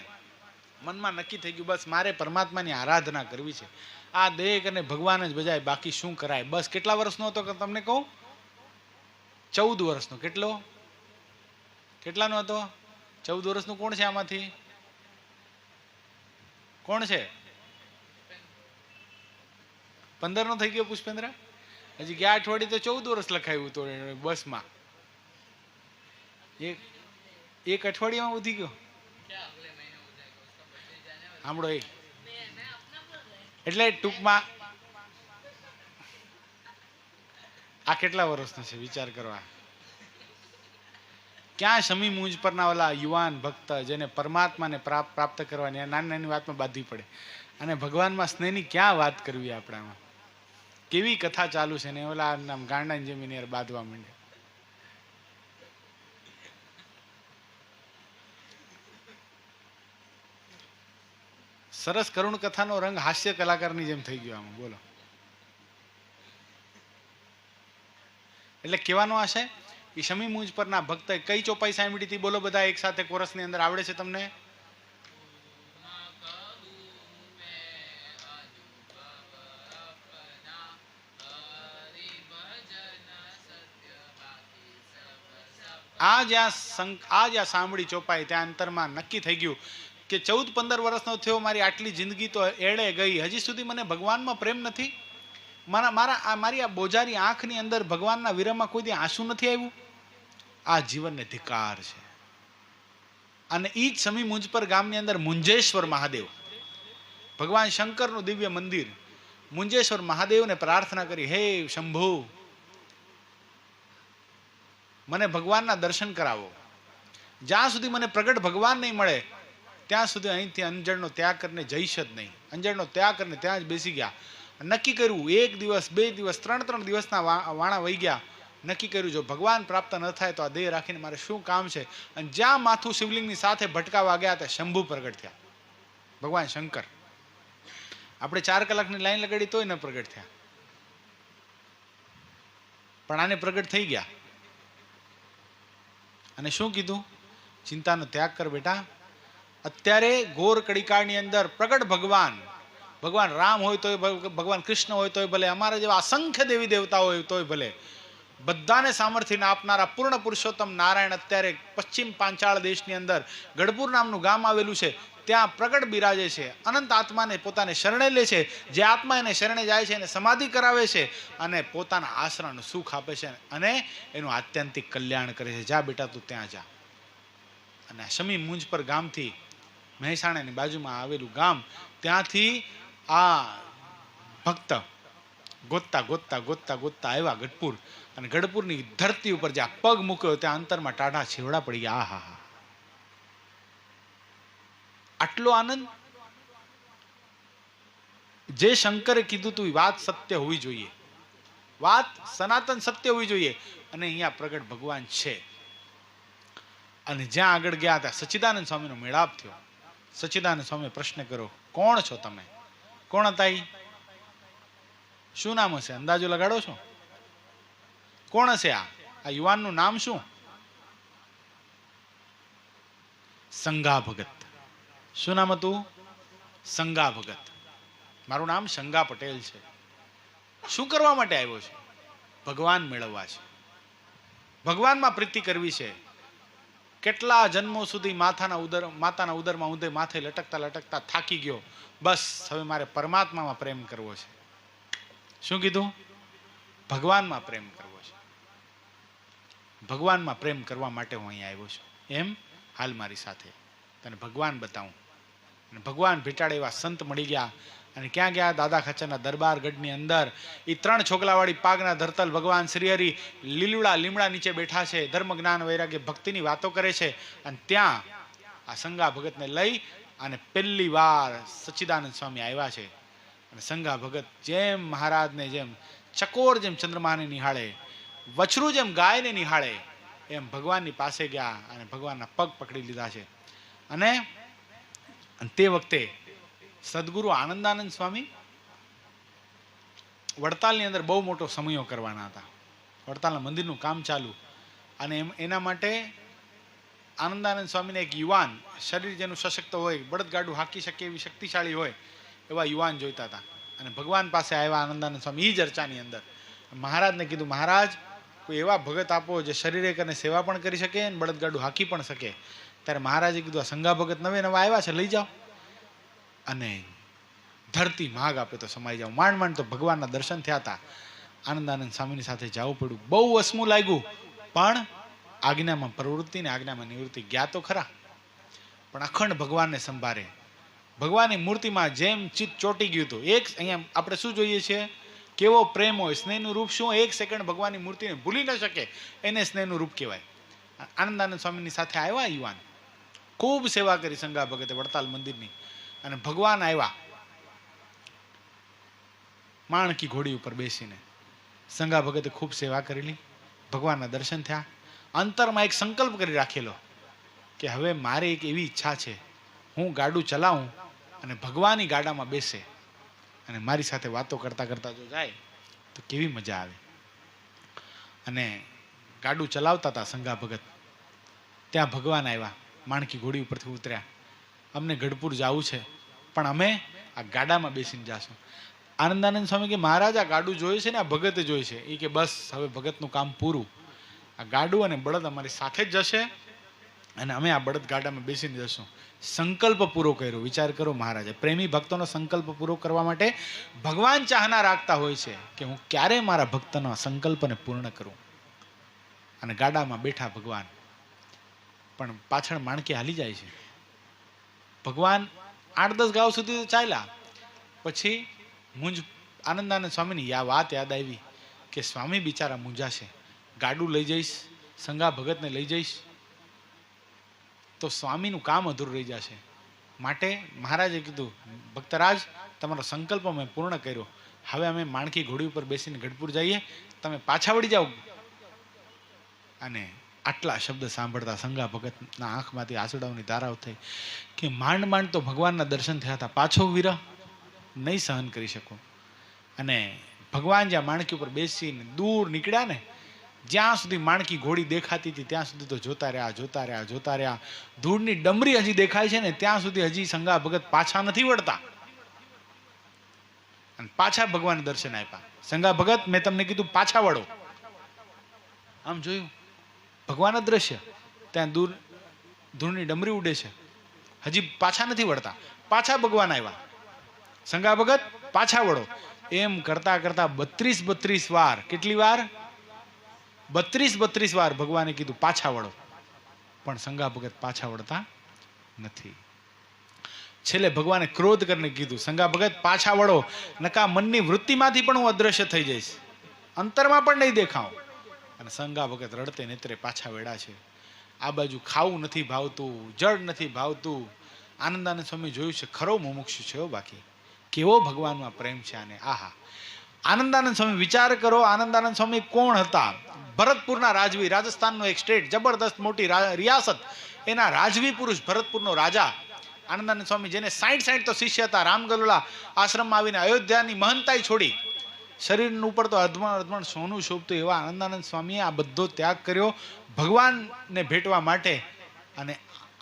મનમાં નક્કી થઈ ગયું, બસ મારે પરમાત્માની આરાધના કરવી છે. આ દેહ અને ભગવાન જ બજાય, બાકી શું કરાય. બસ કેટલા વર્ષનો હતો તમને કહું? 14 વર્ષનો. કેટલાનો હતો? 14 વર્ષનું. કોણ છે આમાંથી? કોણ છે? 15 નો થઈ ગયો પુષ્પેન્દ્ર? હજી ગયા અઠવાડિયે તો 14 વર્ષ લખાયું તો બસમાં. એક અઠવાડિયામાં ઉધી ગયો. સાંભળો, એટલે ટૂંકમાં આ કેટલા વર્ષનો છે વિચાર કરવા. ક્યાં શમી મુંજ પરના ઓલા યુવાન ભક્ત જેને પરમાત્માને પ્રાપ્ત કરવાની નાની નાની વાતમાં બાંધવી પડે, અને ભગવાનમાં સ્નેહની ક્યાં વાત કરવી આપણામાં. કેવી કથા ચાલુ છે ને ઓલા નામ ગાંડાની જમીન યાર બાંધવા માંડે. સરસ કરુણ કથાનો રંગ હાસ્ય કલાકારની જેમ થઈ ગયો આમાં. બોલો, એટલે કહેવાનો આશય એ શમી મુંજ પરના ભક્ત કઈ ચોપાઈ સાંભળી હતી? બોલો બધા એક સાથે કોરસની અંદર. આવડે છે તમને? આ જ્યાં સાંભળી ચોપાઈ, ત્યાં અંતરમાં નક્કી થઈ ગયું કે 14-15 વર્ષનો થયો, મારી આટલી જિંદગી તો એળે ગઈ, હજી સુધી મને ભગવાનમાં પ્રેમ નથી. મારી આ બોજારી આંખની અંદર ભગવાનના વિરહમાં કોઈ દી આંસુ નથી આવ્યું. આ જીવનને ધિકાર છે. અને ઈ જ શમી મુંજપર ગામની અંદર મુંજેશ્વર મહાદેવ, ભગવાન શંકરનું દિવ્ય મંદિર, મુંજેશ્વર મહાદેવને પ્રાર્થના કરી, હે શંભુ, મને ભગવાનના દર્શન કરાવો. જ્યાં સુધી મને પ્રગટ ભગવાન નહીં મળે ત્યાં સુધી અહીંથી અંજળનો ત્યાગ કરીને જઈશ જ નહીં. અંજળનો ત્યાગ કરીને ત્યાં જ બેસી ગયા. નક્કી કર્યું 1 દિવસ 2 દિવસ 3 દિવસના વાણા વહી ગયા. નક્કી કર્યું જો ભગવાન પ્રાપ્ત ન થાય તો આ દેહ રાખીને મારે શું કામ છે. અને જ્યાં માથું શિવલિંગની સાથે ભટકાવા ગયા ત્યાં શંભુ પ્રગટ થયા. ભગવાન શંકર. આપણે 4 કલાકની લાઈન લગાડી તોય ન પ્રગટ થયા, પણ આને પ્રગટ થઈ ગયા. અને શું કીધું? ચિંતાનો ત્યાગ કર બેટા. અત્યારે ઘોર કડીકાળની અંદર પ્રગટ ભગવાન, ભગવાન રામ હોય તોય, ભગવાન કૃષ્ણ હોય તોય ભલે, અમારા જેવા અસંખ્ય દેવી દેવતાઓ હોય તોય ભલે, બધાને સામર્થ્યને આપનારા પૂર્ણ પુરુષોત્તમ નારાયણ અત્યારે પશ્ચિમ પાંચાળ દેશની અંદર ગઢપુર નામનું ગામ આવેલું છે, ત્યાં પ્રગટ બિરાજે છે. અનંત આત્માને પોતાને શરણે લે છે. જે આત્મા એને શરણે જાય છે એને સમાધિ કરાવે છે અને પોતાના આશ્રયનું સુખ આપે છે અને એનું આત્યંતિક કલ્યાણ કરે છે. જા બેટા તું ત્યાં જા. અને શમી મુંજ પર ગામથી, મહેસાણાની બાજુમાં આવેલું ગામ, ત્યાંથી આ ભક્ત ગોતતા ગોતતા ગોતતા ગોતતા આવ્યા ગઢપુર. અને ગઢપુરની ધરતી ઉપર જ્યાં પગ મૂક્યો ત્યાં અંતરમાં ટાઢા છેવડા પડી ગયા. આહા હા, આટલો આનંદ! જે શંકરે કીધું તું વાત સત્ય હોવી જોઈએ, વાત સનાતન સત્ય હોવી જોઈએ. અને અહીંયા પ્રગટ ભગવાન છે. અને જ્યાં આગળ ગયા હતા સચ્ચિદાનંદ સ્વામીનો મેળાપ થયો. સચ્ચિદાનંદ સ્વામી પ્રશ્ન કર્યો, કોણ છો તમે? કોણ હતા ઈ? શું નામ હશે? અંદાજો લગાડો છો? કોણ હશે આ યુવાનનું નામ શું? સંગા ભગત. શું નામ હતું? સંગા ભગત. મારું નામ સંગા પટેલ છે. શું કરવા માટે આવ્યો છે? ભગવાન મેળવવા છે, ભગવાનમાં પ્રીતિ કરવી છે. કેટલા જન્મો સુધી માતાના ઉદરમાં ઊંધે માથે લટકતા લટકતા થાકી ગયો. બસ હવે મારે પરમાત્મામાં પ્રેમ કરવો છે. શું કીધું? ભગવાનમાં પ્રેમ કરવો છે. ભગવાનમાં પ્રેમ કરવા માટે હું અહીંયા આવ્યો છું. એમ હાલ મારી સાથે, તને ભગવાન બતાવું. અને ભગવાન ભેટાડે એવા સંત મળી ગયા. અને ક્યાં ગયા? દાદા ખાચરના દરબારગઢની અંદર એ 3 છોકલાવાળી પાગના ધરતલ ભગવાન શ્રીહરિ લીલુડા લીમડા નીચે બેઠા છે. ધર્મ જ્ઞાન વૈરાગ્ય ભક્તિની વાતો કરે છે. અને ત્યાં આ સંગા ભગતને લઈ અને પહેલી વાર સચ્ચિદાનંદ સ્વામી આવ્યા છે. અને સંગા ભગત જેમ મહારાજને જેમ ચકોર જેમ ચંદ્રમાને નિહાળે, વછરું જેમ ગાયને નિહાળે, એમ ભગવાનની પાસે ગયા અને ભગવાનના પગ પકડી લીધા છે. અને તે વખતે સદગુરુ આનંદાનંદ સ્વામી વડતાલની અંદર બહુ મોટો સમયો કરવાના હતા. વડતાલના મંદિરનું કામ ચાલુ. અને એના માટે આનંદાનંદ સ્વામીને એક યુવાન, શરીર જેનું સશક્ત હોય, બળદગાડું હાંકી શકે એવી શક્તિશાળી હોય એવા યુવાન જોઈતા હતા. અને ભગવાન પાસે આવ્યા આનંદાનંદ સ્વામી એ ચર્ચાની અંદર. મહારાજને કીધું, મહારાજ કોઈ એવા ભગત આપો જે શરીરે કરીને સેવા પણ કરી શકે અને બળદગાડું હાંકી પણ શકે. ત્યારે મહારાજે કીધું, આ સંગા ભગત નવે નવા આવ્યા છે, લઈ જાઓ અને ધરતી માગ આપે તો સમાઈ જાઓ. માંડ માંડ તો ભગવાનના દર્શન થયા હતા. આનંદાનંદ સ્વામીની સાથે જવું પડ્યું. બહુ અસમું લાગ્યું, પણ આજ્ઞામાં પ્રવૃત્તિ ને આજ્ઞામાં નિવૃત્તિ. ગયા તો ખરા, પણ અખંડ ભગવાનને સંભાળે. ભગવાનની મૂર્તિમાં જેમ ચિત્ત ચોટી ગયું હતું. એક અહીંયા આપણે શું જોઈએ છીએ? કેવો પ્રેમ હોય, સ્નેહનું રૂપ શું? 1 સેકન્ડ ભગવાનની મૂર્તિને ભૂલી ન શકે એને સ્નેહનું રૂપ કહેવાય. આનંદાનંદ સ્વામીની સાથે આવ્યા યુવાન, ખૂબ સેવા કરી સંગા ભગતે વડતાલ મંદિરની. અને ભગવાન આવ્યા માણકી ઘોડી ઉપર બેસીને. સંગા ભગતે ખૂબ સેવા કરેલી, ભગવાનના દર્શન થયા. અંતરમાં એક સંકલ્પ કરી રાખેલો કે હવે મારે એક એવી ઈચ્છા છે, હું ગાડું ચલાવું અને ભગવાનની ગાડામાં બેસે અને મારી સાથે વાતો કરતા કરતા જો જાય તો કેવી મજા આવે. અને ગાડું ચલાવતા હતા સંગા ભગત. ત્યાં ભગવાન આવ્યા, માણકી ઘોડી ઉપરથી ઉતર્યા. અમને ગઢપુર જવું છે, પણ અમે આ ગાડામાં બેસીને જાશું. આનંદાનંદ સ્વામી કે, મહારાજ આ ગાડું જોયું છે ને આ ભગતે જોઈ છે. એ કે બસ હવે ભગતનું કામ પૂરું. આ ગાડું અને બળદ અમારી સાથે જ જશે અને અમે આ બળદ ગાડામાં બેસીને જશું. સંકલ્પ પૂરો કર્યો. વિચાર કરો મહારાજે, પ્રેમી ભક્તોનો સંકલ્પ પૂરો કરવા માટે ભગવાન ચાહના રાખતા હોય છે કે હું ક્યારે મારા ભક્તનો સંકલ્પને પૂર્ણ કરું. અને ગાડામાં બેઠા ભગવાન, પણ પાછળ માણકી હાલી જાય છે. ભગવાન 8-10 ગાંવ સુધી તો ચાલ્યા. પછી મુંજ આનંદાનંદ સ્વામીની વાત યાદ આવી કે સ્વામી બિચારા મૂંઝાશે. ગાડું લઈ જઈશ, સંગા ભગતને લઈ જઈશ તો સ્વામીનું કામ અધૂરું રહી જશે. માટે મહારાજે કીધું, ભક્તરાજ તમારો સંકલ્પ મેં પૂર્ણ કર્યો, હવે અમે માણકી ઘોડી ઉપર બેસીને ગઢપુર જઈએ, તમે પાછા વળી જાઓ. અને આટલા શબ્દ સાંભળતા સંગા ભગતના આંખમાંથી આંસુડાઓની ધારાઓ થઈ કે માંડ માંડ તો ભગવાનના દર્શન થયા હતા, પાછો વિરહ નહીં સહન કરી શકો. અને ભગવાન જ્યાં માણકી ઉપર બેસીને દૂર નીકળ્યા ને, જ્યાં સુધી માણકી ઘોડી દેખાતી હતી ત્યાં સુધી તો જોતા રહ્યા. ધૂળની ડમરી હજી દેખાય છે ને ત્યાં સુધી હજી સંગા ભગત પાછા નથી વળતા. અને પાછા ભગવાન દર્શન આપ્યા. સંગા ભગત, મેં તમને કીધું પાછા વળો. આમ જોયું, ભગવાન અદ્રશ્ય, ત્યાં દૂર ધૂળની ડમરી ઉડે છે, હજી પાછા નથી વળતા. પાછા ભગવાન આવ્યા. સંગા ભગત પાછા વળો. એમ કરતા કરતા 32 વાર, કેટલી વાર? 32 વાર ભગવાને કીધું પાછા વળો, પણ સંગા ભગત પાછા વળતા નથી. છેલ્લે ભગવાને ક્રોધ કરીને કીધું, સંગા ભગત પાછા વળો, નકા મનની વૃત્તિમાંથી પણ હું અદ્રશ્ય થઈ જઈશ, અંતરમાં પણ નહીં દેખાઉં. અને સંગા ભગત રડતે નેત્રે પાછા વેડા છે. આ બાજુ ખાવું નથી ભાવતું, જળ નથી ભાવતું. આનંદાનંદ સ્વામી જોયું છે, ખરો મુમુક્ષુ છે. બાકી કેવો ભગવાનમાં પ્રેમ છે આને. આહા! આનંદાનંદ સ્વામી વિચાર કરો, આનંદાનંદ સ્વામી કોણ હતા? ભરતપુરના રાજવી, રાજસ્થાનનો એક સ્ટેટ, જબરદસ્ત મોટી રિયાસત, એના રાજવી પુરુષ, ભરતપુરનો રાજા આનંદાનંદ સ્વામી, જેને 60 તો શિષ્ય હતા. રામગલોલા આશ્રમમાં આવીને અયોધ્યાની મહંતાઈ છોડી, શરીર ઉપર તો અધમણ સોનું શોભતું એવા આનંદાનંદ સ્વામીએ આ બધો ત્યાગ કર્યો ભગવાનને ભેટવા માટે. અને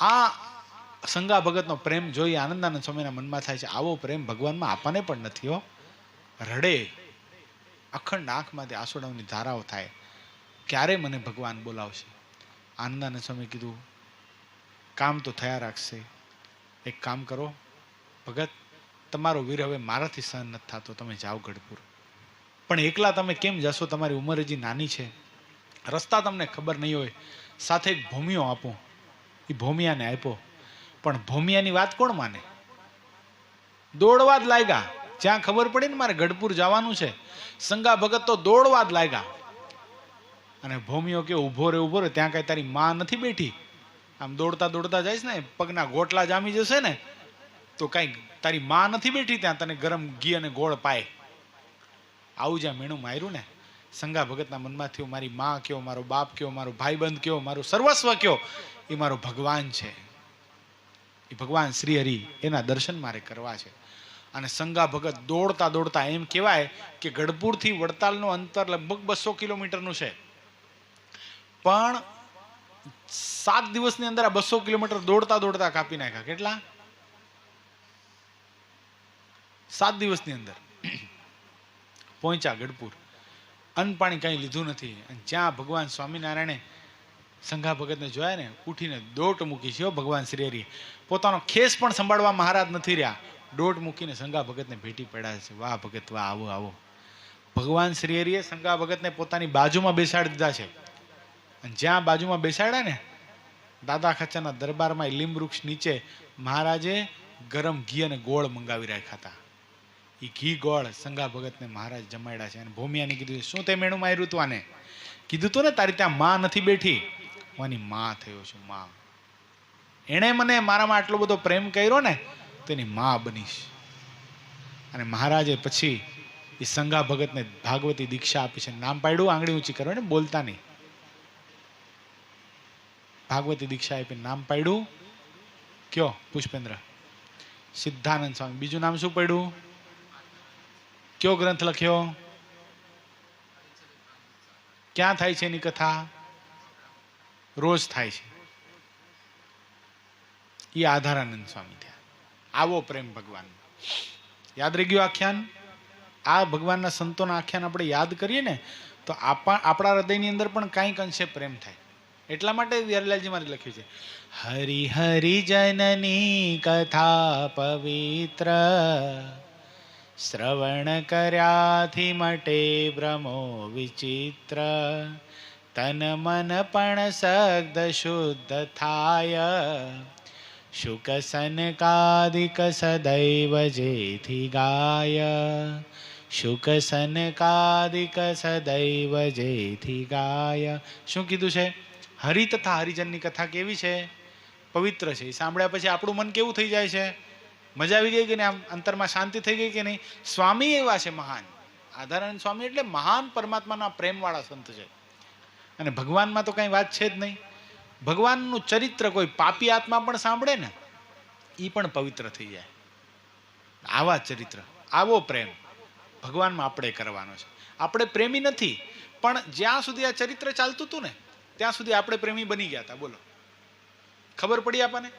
આ સંગા ભગતનો પ્રેમ જોઈ આનંદાનંદ સ્વામીના મનમાં થાય છે, આવો પ્રેમ ભગવાનમાં આપણને પણ નથી હો. રડે, અખંડ આંખમાંથી આંસુડાઓની ધારાઓ થાય, ક્યારે મને ભગવાન બોલાવશે? આનંદાનંદ સ્વામી કીધું, કામ તો થયા રાખશે. એક કામ કરો ભગત, તમારો વીર હવે મારાથી સહન નથી થતો, તમે જાઓ ગઢપુર. પણ એકલા તમે કેમ જશો? તમારી ઉંમર હજી નાની છે, રસ્તા તમને ખબર નહીં હોય. સાથે એક ભૂમિયો આપો. એ ભૂમિયાને આપ્યો, પણ ભૂમિયાની વાત કોણ માને? દોડવા જ લાગ્યા. જ્યાં ખબર પડી ને મારે ગઢપુર જવાનું છે, સંગા ભગત તો દોડવા જ લાગ્યા. અને ભૂમિયો કે ઉભો રે, ત્યાં કઈ તારી માં નથી બેઠી? આમ દોડતા દોડતા જઈશ ને, પગના ગોટલા જામી જશે ને, તો કઈ તારી માં નથી બેઠી ત્યાં તને ગરમ ઘી અને ગોળ પાય? આવું જ્યાં મેણું માર્યું ને, સંગા ભગતના મનમાં થયું, મારી માં કયો, મારો બાપ કયો, મારો ભાઈબંધ કયો, મારું સર્વસ્વ કયો, એ મારો ભગવાન છે. એ ભગવાન શ્રી હરિ, એના દર્શન મારે કરવા છે. અને સંગા ભગત દોડતા દોડતા, એમ કહેવાય કે ગઢપુરથી વડતાલનું અંતર લગભગ 200 કિલોમીટરનું છે, પણ 7 દિવસની અંદર આ 200 કિલોમીટર દોડતા દોડતા કાપી નાખ્યા. કેટલા? 7 દિવસની અંદર પહોંચ્યા ગઢપુર. અન્ન પાણી કઈ લીધું નથી. અને જ્યાં ભગવાન સ્વામિનારાયણે સંગા ભગતને જોયા ને, ઉઠીને દોટ મૂકી છે ભગવાન શ્રી હરિ. પોતાનો ખેસ પણ સંભાળવા મહારાજ નથી રહ્યા, દોટ મૂકીને સંગા ભગતને ભેટી પડ્યા છે. વાહ ભગત વાહ, આવો આવો. ભગવાન શ્રી હરિએ સંગા ભગતને પોતાની બાજુમાં બેસાડી દીધા છે. અને જ્યાં બાજુમાં બેસાડ્યા ને, દાદા ખાચરના દરબારમાં લીંબ વૃક્ષ નીચે મહારાજે ગરમ ઘી અને ગોળ મંગાવી રાખ્યા હતા. એ ઘી ગોળ સંગા ભગતને મહારાજ જમાડ્યા છે. અને ભૂમિયાને કીધું, શું તે મેણું માર્યું તું આને? કીધું તું ને તારી ત્યાં માં નથી બેઠી, હું આની માં થયો છું. માં, એણે મને મારામાં આટલો બધો પ્રેમ કર્યો ને, તેની માં બનીશ. અને મહારાજે પછી એ સંગા ભગતને ભાગવતી દીક્ષા આપી છે. નામ પાડ્યું, આંગળી ઊંચી કરો ને, બોલતા નહીં. ભાગવતી દીક્ષા આપી નામ પાડ્યું, કયો પુષ્પેન્દ્ર? સિદ્ધાનંદ સ્વામી. બીજું નામ શું પડ્યું? કયો ગ્રંથ લખ્યો? ક્યાં થાય છે એની કથા? રોજ થાય છે. એ આધારાનંદ સ્વામી થયા. આવો પ્રેમ ભગવાન. યાદ રહી ગયું આખ્યાન? આ ભગવાનના સંતોના આખ્યાન આપણે યાદ કરીએ ને, તો આપણા હૃદયની અંદર પણ કાંઈક અંશે પ્રેમ થાય. એટલા માટે વ્યારલાલજી મારે લખ્યું છે, હરિ હરિ જનની કથા પવિત્ર, શ્રવણ કર્યાથી મટે ભ્રમો વિચિત્ર, તન મન પણ સગ્ધ શુદ્ધ થાય, શુક સનકાદિક સદૈવ જેથી ગાય, શુક સનકાદિક સદૈવ જેથી ગાય. શું કીધું છે? હરિ તથા હરિજનની કથા કેવી છે? પવિત્ર છે. એ સાંભળ્યા પછી આપણું મન કેવું થઈ જાય છે? મજા આવી ગઈ કે નહીં? આમ અંતરમાં શાંતિ થઈ ગઈ કે નહીં? સ્વામી એવા છે મહાન. આધારાનંદ સ્વામી એટલે મહાન પરમાત્માના પ્રેમવાળા સંત છે. અને ભગવાનમાં તો કાંઈ વાત છે જ નહીં. ભગવાનનું ચરિત્ર કોઈ પાપી આત્મા પણ સાંભળે ને એ પણ પવિત્ર થઈ જાય. આવા ચરિત્ર, આવો પ્રેમ ભગવાનમાં આપણે કરવાનો છે. આપણે પ્રેમી નથી, પણ જ્યાં સુધી આ ચરિત્ર ચાલતું હતું ને ત્યાં સુધી આપણે પ્રેમી બની ગયા હતા. બોલો, ખબર પડી આપણને?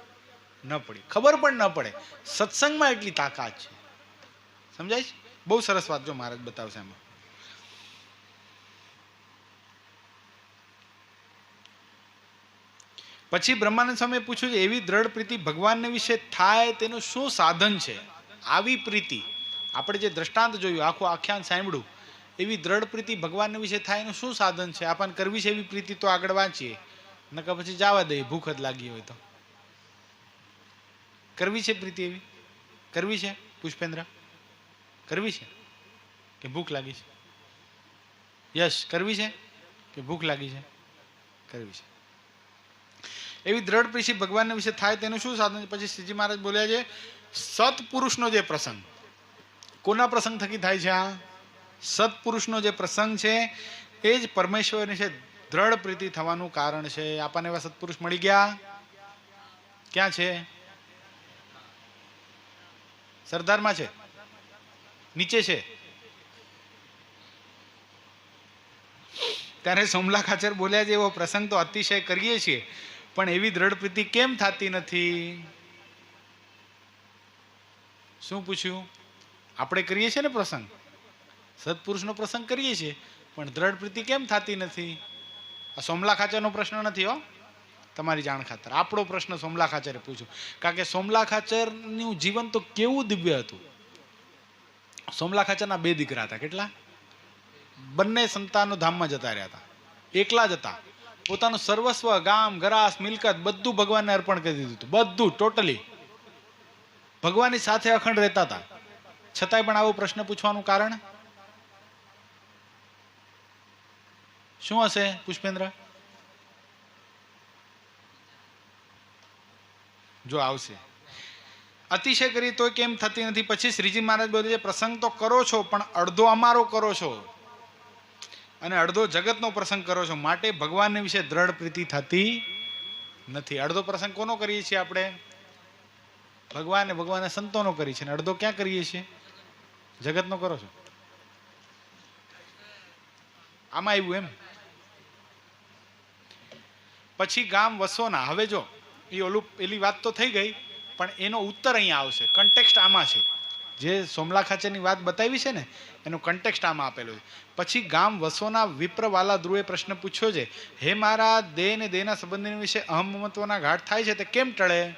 ન પડી. ખબર પણ ન પડે. સત્સંગમાં એટલી તાકાત છે. સમજાય છે? બહુ સરસ વાત જો મહારાજ બતાવશે એમાં. પછી બ્રહ્માનંદ સ્વામીએ પૂછ્યું છે, એવી દ્રઢ પ્રીતિ ભગવાનને વિશે થાય તેનું શું સાધન છે? આવી પ્રીતિ, આપણે જે દ્રષ્ટાંત જોયું, આખું આખ્યાન સાંભળ્યું, એવી દ્રઢ પ્રીતિ ભગવાનને વિશે થાય એનું શું સાધન છે? આપણને કરવી છે એવી પ્રીતિ તો આગળ વાંચીએ, નકર પછી જવા દઈએ, ભૂખ જ લાગી હોય તો. કરવી છે પ્રીતિ એવી? કરવી છે પુષ્પેન્દ્ર? કરવી છે કે ભૂખ લાગી છે? યશ, કરવી છે કે ભૂખ લાગી છે? કરવી છે. એવી દ્રઢ પ્રીતિ ભગવાનના વિશે થાય તેનું શું સાધન? પછી શ્રીજી મહારાજ બોલ્યા છે, સત્પુરુષનો જે પ્રસંગ, કોના પ્રસંગ થકી થાય છે? આ સત્પુરુષનો જે પ્રસંગ છે એ જ પરમેશ્વરની છે દ્રઢ પ્રીતિ થવાનું કારણ છે. આપણને એવા સત્પુરુષ મળી ગયા. ક્યાં છે? સરદારમાં છે? નીચે છે? ત્યારે સોમલા ખાચર બોલ્યા છે, એવો પ્રસંગ તો અતિશય કરીએ છીએ, પણ એવી દ્રઢ પ્રીતિ કેમ થતી નથી? શું પૂછ્યું? આપણે કરીએ છીએ ને પ્રસંગ, સત્પુરુષનો પ્રસંગ કરીએ છીએ, પણ દ્રઢ પ્રીતિ કેમ થતી નથી? આ સોમલા ખાચરનો પ્રશ્ન નથી હો, તમારી જાણ ખાતર. આપણો પ્રશ્ન સોમલા ખાચરે પૂછ્યો. કારણ કે સોમલા ખાચરનું જીવન તો કેવું દિવ્ય હતું. સોમલા ખાચરના 2 દીકરા હતા. કેટલા? બંને સંતાનો ધામમાં જતા રહ્યા હતા. એકલા જ હતા. પોતાનું સર્વસ્વ, ગામ, ગરાસ, મિલકત બધું ભગવાનને અર્પણ કરી દીધું હતું. બધું ટોટલી ભગવાનની સાથે અખંડ રહેતા હતા. છતાંય પણ આવો પ્રશ્ન પૂછવાનું કારણ શું હશે પુષ્પેન્દ્ર? જો આવશે. અતિશય કરી તો કેમ થતી નથી? પછી શ્રીજી મહારાજ બોલે છે, પ્રસંગ તો કરો છો પણ અડધો અમારો કરો છો અને અડધો જગતનો પ્રસંગ કરો છો, માટે ભગવાનને વિશે દ્રઢ પ્રીતિ થતી નથી. અડધો પ્રસંગ કોનો કરીએ છીએ આપણે? ભગવાન, ભગવાનના સંતોનો કરીએ છીએ. અડધો ક્યાં કરીએ છીએ? જગતનો કરો છો. આમાં આવ્યું એમ. પછી ગામ વસોના. હવે જો એ પેલી વાત તો થઈ ગઈ, પણ એનો ઉત્તર અહીંયા આવશે. કન્ટેક્સ્ટ આમાં છે. જે સોમલા ખાચરની વાત બતાવી છે ને એનો કન્ટેક્સ્ટ આમાં આપેલો છે. પછી ગામ વસોના વિપ્રવાલા ધ્રુવે પ્રશ્ન પૂછ્યો છે, હે મારા દેહ ને દેહના સંબંધી વિશે અહમ મમત્વના ઘાટ થાય છે, તે કેમ ટળે?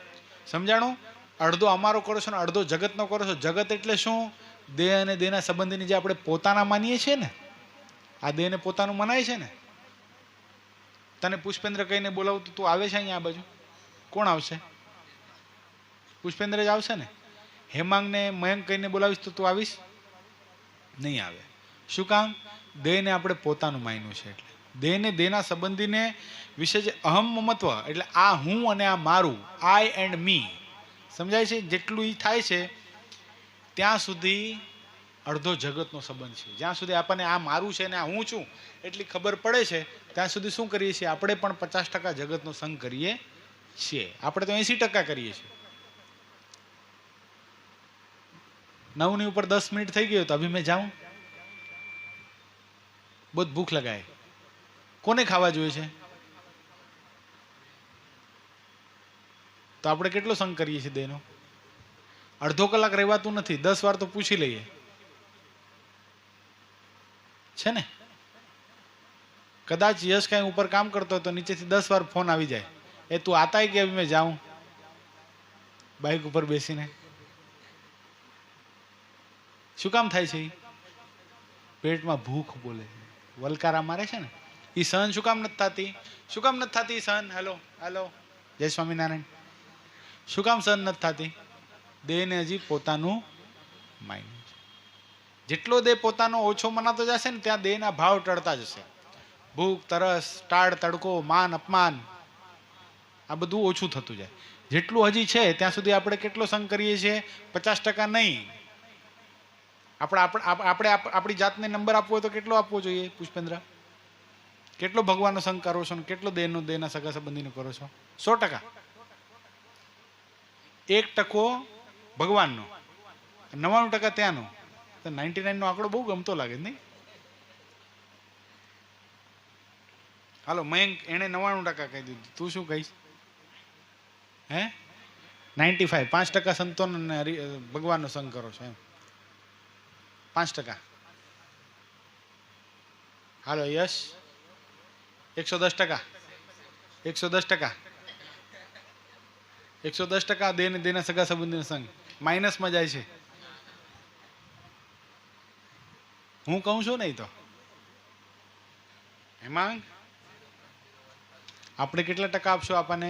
સમજાણું? અડધો અમારો કરો છો ને અડધો જગતનો કરો છો. જગત એટલે શું? દેહ અને દેહના સંબંધીની જે આપણે પોતાના માનીએ છીએ ને, આ દેહને પોતાનું મનાય છે ને. તને પુષ્પેન્દ્ર કહીને બોલાવતું, તું આવે છે અહીંયા આ બાજુ? કોણ આવશે? પુષ્પેન્દ્ર જ આવશે ને. હેમાંગને મયંક કહીને બોલાવીશ તો તું આવીશ? નહીં આવે. શું કામ? દેહને આપણે પોતાનું માન્યું છે. એટલે દેહને દેહના સંબંધીને વિશે જે અહમ મમત્વ, એટલે આ હું અને આ મારું, આઈ એન્ડ મી, સમજાય છે? જેટલું એ થાય છે ત્યાં સુધી અડધો જગતનો સંબંધ છે. જ્યાં સુધી આપણને આ મારું છે ને આ હું છું એટલી ખબર પડે છે, ત્યાં સુધી શું કરીએ છીએ? આપણે પણ 50% જગતનો સંગ કરીએ છીએ. આપણે તો 80% કરીએ છીએ. 9 ઉપર 10 મિનિટ થઈ ગયો તો અભી મેં જાઉં? બહુ ભૂખ લગાય. કોને ખાવા જોઈએ છે? તો આપણે કેટલો સંગ કરીએ છીએ દેહનો? અડધો કલાક રહેવાતું નથી. 10 વાર તો પૂછી લઈએ છે ને. કદાચ યશ કઈ ઉપર કામ કરતો હોય તો નીચેથી 10 વાર ફોન આવી જાય, એ તું આતા હે કે અભી મેં જાઉં? બાઇક ઉપર બેસીને. શું કામ થાય છે? પેટમાં ભૂખ બોલે છે, વલકારા મારે છે ને. એ સહન શું કામ નથી થતી? શું કામ નથી થતી સહન? હેલો હેલો, જય સ્વામિનારાયણ. શું કામ સહન નથી થતી? દેહને હજી પોતાનું માન્યું છે. જેટલો દેહ પોતાનો ઓછો મનાતો જશે ને ત્યાં દેહના ભાવ ટળતા જશે. ભૂખ, તરસ, ટાળ, તડકો, માન, અપમાન, આ બધું ઓછું થતું જાય. જેટલું હજી છે ત્યાં સુધી આપણે કેટલો સંગ કરીએ છીએ? 50% નહીં. આપણે આપણી જાતને નંબર આપવો હોય તો કેટલો આપવો જોઈએ પુષ્પેન્દ્ર? કેટલો ભગવાનનો સંગ કરો છો ને કેટલો દેહના સગા સંબંધીનો કરો છો? 100%. 1% ભગવાનનો, 99% ત્યાંનો. તો 99 નો આંકડો બહુ ગમતો લાગે નહીં? હાલો મયંક, એને 99% કહી દીધું, તું શું કહીશ? હે 95, 5% સંતોન અને ભગવાનનો સંગ કરો છો એમ. 5%. હાલો યશ 110%. 110%. 110% દેના સગા સંબંધીનો સંગ માઇનસમાં જાય છે. હું કહું છું નહીં તો એમાં આપણે કેટલા ટકા આપશો આપણને?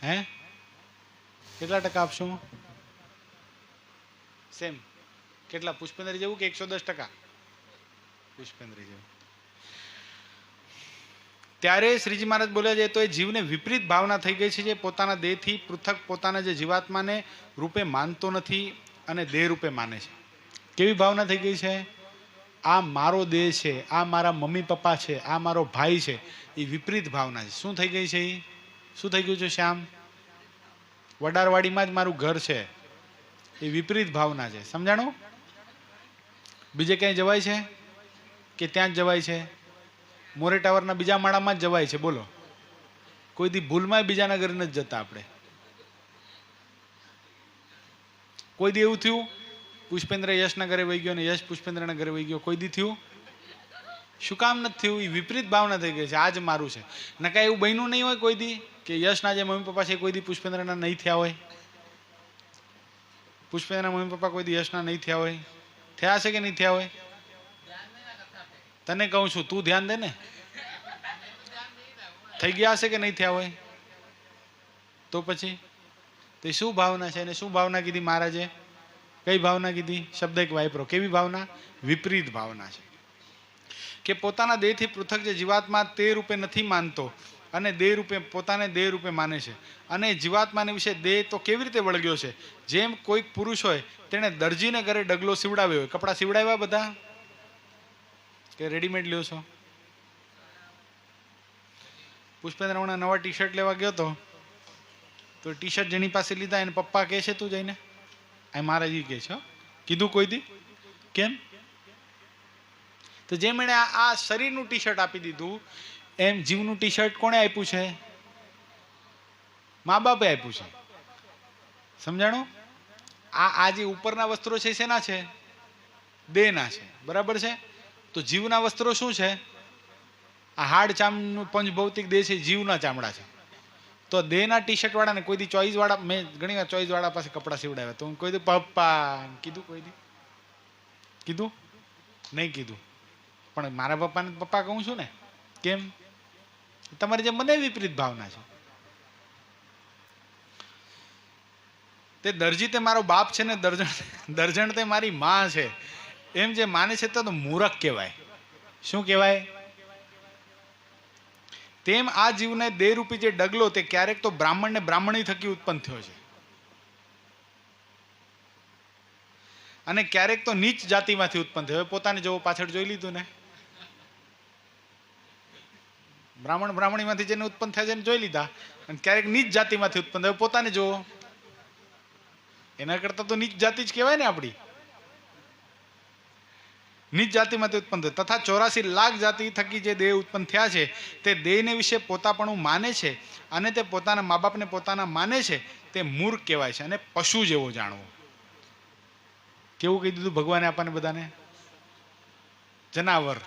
હે કેટલા ટકા આપશું? સેમ કેટલા? પુષ્પેન્દ્ર જેવું કે 110%? પુષ્પેન્દ્ર જેવું. ત્યારે શ્રીજી મહારાજ બોલ્યા છે, તો એ જીવને વિપરીત ભાવના થઈ ગઈ છે, જે પોતાના દેહથી પૃથક પોતાના જે જીવાત્માને રૂપે માનતો નથી અને દેહ રૂપે માને છે. કેવી ભાવના થઈ ગઈ છે? આ મારો દેહ છે, આ મારા મમ્મી પપ્પા છે, આ મારો ભાઈ છે, એ વિપરીત ભાવના છે. શું થઈ ગઈ છે? શું થઈ ગયું છે શ્યામ? વડારવાડીમાં જ મારું ઘર છે, એ વિપરીત ભાવના છે. સમજાણું? બીજે ક્યાંય જવાય છે કે ત્યાં જ જવાય છે? મોરે ટાવરના બીજા માળામાં જ જવાય છે. બોલો, કોઈ દી ભૂલમાં બીજાના ઘરે નથી જતા આપણે. કોઈ દી એવું થયું પુષ્પેન્દ્ર યશના ઘરે વહી ગયો ને યશ પુષ્પેન્દ્રના ઘરે વહી ગયો? કોઈ દી થયું? શું કામ નથી થયું? એ વિપરીત ભાવના થઈ ગઈ છે. આ જ મારું છે. નકા એવું બન્યું નહીં હોય કોઈ દી કે યશના જે મમ્મી પપ્પા છે કોઈ દી પુષ્પેન્દ્રના નહીં થયા હોય? પુષ્પેન્દ્રના મમ્મી પપ્પા કોઈ દી યશના નહીં થયા હોય? થયા છે કે નહીં થયા હોય? તને કહું છું, તું ધ્યાન દે ને. થઈ ગયા હશે કે નહીં થયા હોય? તો પછી તો શું ભાવના છે? અને શું ભાવના કીધી મહારાજે? કઈ ભાવના કીધી? શબ્દ એક વાપરો. કેવી ભાવના? વિપરીત ભાવના છે. કે પોતાના દેહથી પૃથક જે જીવાત્મા તે રૂપે નથી માનતો અને દેહ રૂપે પોતાને દેહ રૂપે માને છે. અને જીવાત્માને વિશે દેહ તો કેવી રીતે વળગ્યો છે? જેમ કોઈક પુરુષ હોય તેણે દરજીને ઘરે ડગલો સીવડાવ્યો હોય. કપડાં સીવડાવ્યા બધા કે રેડીમેડ લ્યો છો? પુષ્પેન્દ્ર હમણાં નવા ટી શર્ટ લેવા ગયો હતો, તો ટી શર્ટ જેની પાસે લીધા એને પપ્પા કહે છે તું જઈને? આ મહારાજી કહે છે. કીધું કોઈ દી? કેમ? તો જેમ એણે આ શરીરનું ટી શર્ટ આપી દીધું, એમ જીવનું ટી શર્ટ કોણે આપ્યું છે? મા બાપે આપ્યું છે. સમજાણું? આ જે ઉપરના વસ્ત્રો છે શેના છે? દેહના છે. બરાબર છે? તો જીવના વસ્ત્રો શું છે? આ હાડ ચામનું પંચભૌતિક દેહ છે, જીવના ચામડા છે. તો દેહના ટી શર્ટ વાળાને કોઈ દી ચોઈસ વાળા, મેં ઘણી વાર ચોઈસ વાળા પાસે કપડાં સીવડાવ્યા, તો હું કોઈ દી પપ્પા કીધું? કોઈ દી કીધું? નહીં કીધું. પણ મારા પપ્પાને પપ્પા કહું છું ને. કેમ? તમારી જે મને વિપરીત ભાવના છે. તે દરજી તે મારો બાપ છે ને દર્જણ તે મારી માં છે, એમ જે માને છે તો મૂરખ કહેવાય. શું કહેવાય? તેમ આ જીવને દેહરૂપી જે ડગલો તે ક્યારેક તો બ્રાહ્મણ ને બ્રાહ્મણી થકી ઉત્પન્ન થયો છે, અને ક્યારેક તો નીચ જાતિમાંથી ઉત્પન્ન થયો. પોતાને જેવો પાછળ જોઈ લીધું ને, બ્રાહ્મણ બ્રાહ્મણીમાંથી જેને ઉત્પન્ન થયા છે એને જોઈ લીધા, અને ક્યારેક નીચ જાતિમાંથી ઉત્પન્ન થયો. પોતાને જોવો, એના કરતા તો નીચ જાતિ જ કહેવાય ને આપણી. નીચ જાતિમાંથી ઉત્પન્ન થયો. તથા 84 લાખ જાતિ થકી જે દેહ ઉત્પન્ન થયા છે તે દેહને વિશે પોતાપણું માને છે અને તે પોતાના મા બાપને પોતાના માને છે, તે મૂર્ખ કહેવાય છે અને પશુ જેવો જાણવો. કેવું કહી દીધું ભગવાને આપણને બધાને? જનાવર.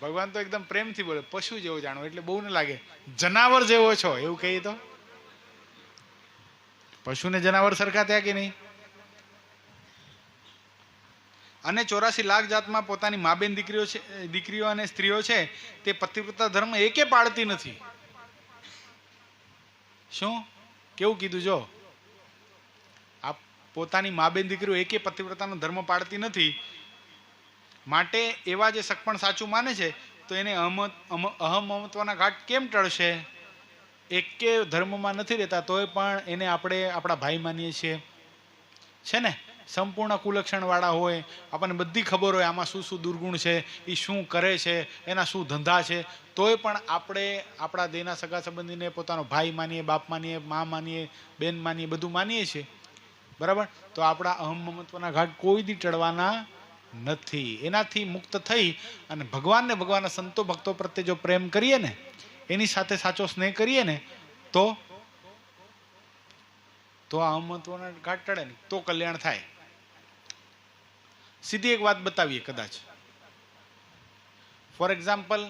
ભગવાન તો એકદમ પ્રેમથી બોલે, પશુ જેવો જાણવો. એટલે બહુ ન લાગે જનાવર જેવો છો એવું કહીએ તો. પશુ ને જનાવર સરખા થયા કે નહીં? અને 84 લાખ જાતમાં પોતાની મા બેન દીકરીઓ અને સ્ત્રીઓ છે તે પતિવ્રતા ધર્મ એકે પાળતી નથી. શું કેવું કીધું? જો આ પોતાની મા બેન દીકરીઓ એકે પતિવ્રતાનો ધર્મ પાળતી નથી, માટે એવા જે સગપણ સાચું માને છે તો એને અહમ મમત્વના ઘાટ કેમ ટળશે? એકે ધર્મમાં નથી રહેતા તોય પણ એને આપણે આપણા ભાઈ માનીએ છીએ, છે ને? સંપૂર્ણ કુલક્ષણવાળા હોય, આપણને બધી ખબર હોય આમાં શું શું દુર્ગુણ છે, એ શું કરે છે, એના શું ધંધા છે, તોય પણ આપણે આપણા દેહના સગા સંબંધીને પોતાનો ભાઈ માનીએ, બાપ માનીએ, મા માનીએ, બેન માનીએ, બધું માનીએ છીએ, બરાબર? તો આપણા અહમ મમત્વના ઘાટ કોઈ દી ટળવાના નથી. એનાથી મુક્ત થઈ અને ભગવાનને, ભગવાનના સંતો ભક્તો પ્રત્યે જો પ્રેમ કરીએ ને, એની સાથે સાચો સ્નેહ કરીએ ને, તો આ અહમ મમત્વના ઘાટ ટળે ને, તો કલ્યાણ થાય. સીધી એક વાત બતાવીએ. કદાચ ફોર એક્ઝામ્પલ,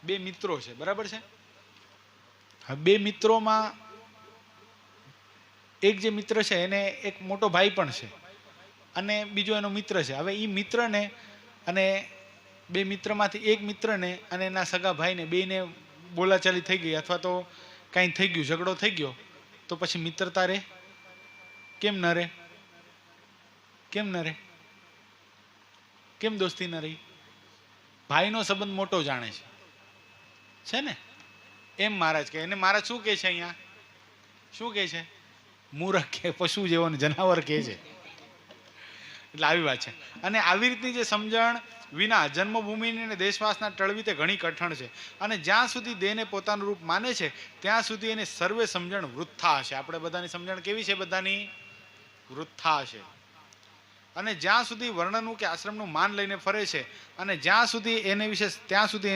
બે મિત્રો છે, બરાબર છે? હવે બે મિત્રોમાં એક જે મિત્ર છે એને એક મોટો ભાઈ પણ છે અને બીજો એનો મિત્ર છે. હવે એ મિત્રને અને બે મિત્રમાંથી એક મિત્રને અને એના સગા ભાઈને બેને બોલાચાલી થઈ ગઈ, અથવા તો કાંઈ થઈ ગયું, ઝઘડો થઈ ગયો, તો પછી મિત્રતા રહે? કેમ ન રહે? કેમ ન રહે? કેમ દોસ્તી ન રહી? ભાઈનો સંબંધ મોટો જાણે છે ને? એમ મહારાજ કહે. એને મહારાજ શું કહે છે અહીંયા? શું કહે છે? મૂર્ખ કે પશુ જેવો જનાવર કહે છે. એટલે આવી વાત છે. અને આવી રીતની જે સમજણ વિના જન્મભૂમિની અને દેશવાસના ટળવી તે ઘણી કઠણ છે. અને જ્યાં સુધી દેહને પોતાનું રૂપ માને છે ત્યાં સુધી એને સર્વે સમજણ વૃથા હશે. આપણે બધાની સમજણ કેવી છે? બધાની વૃથા હશે. અને જ્યાં સુધી વર્ણનું કે આશ્રમનું માન લઈને ફરે છે અને ત્યાં સુધી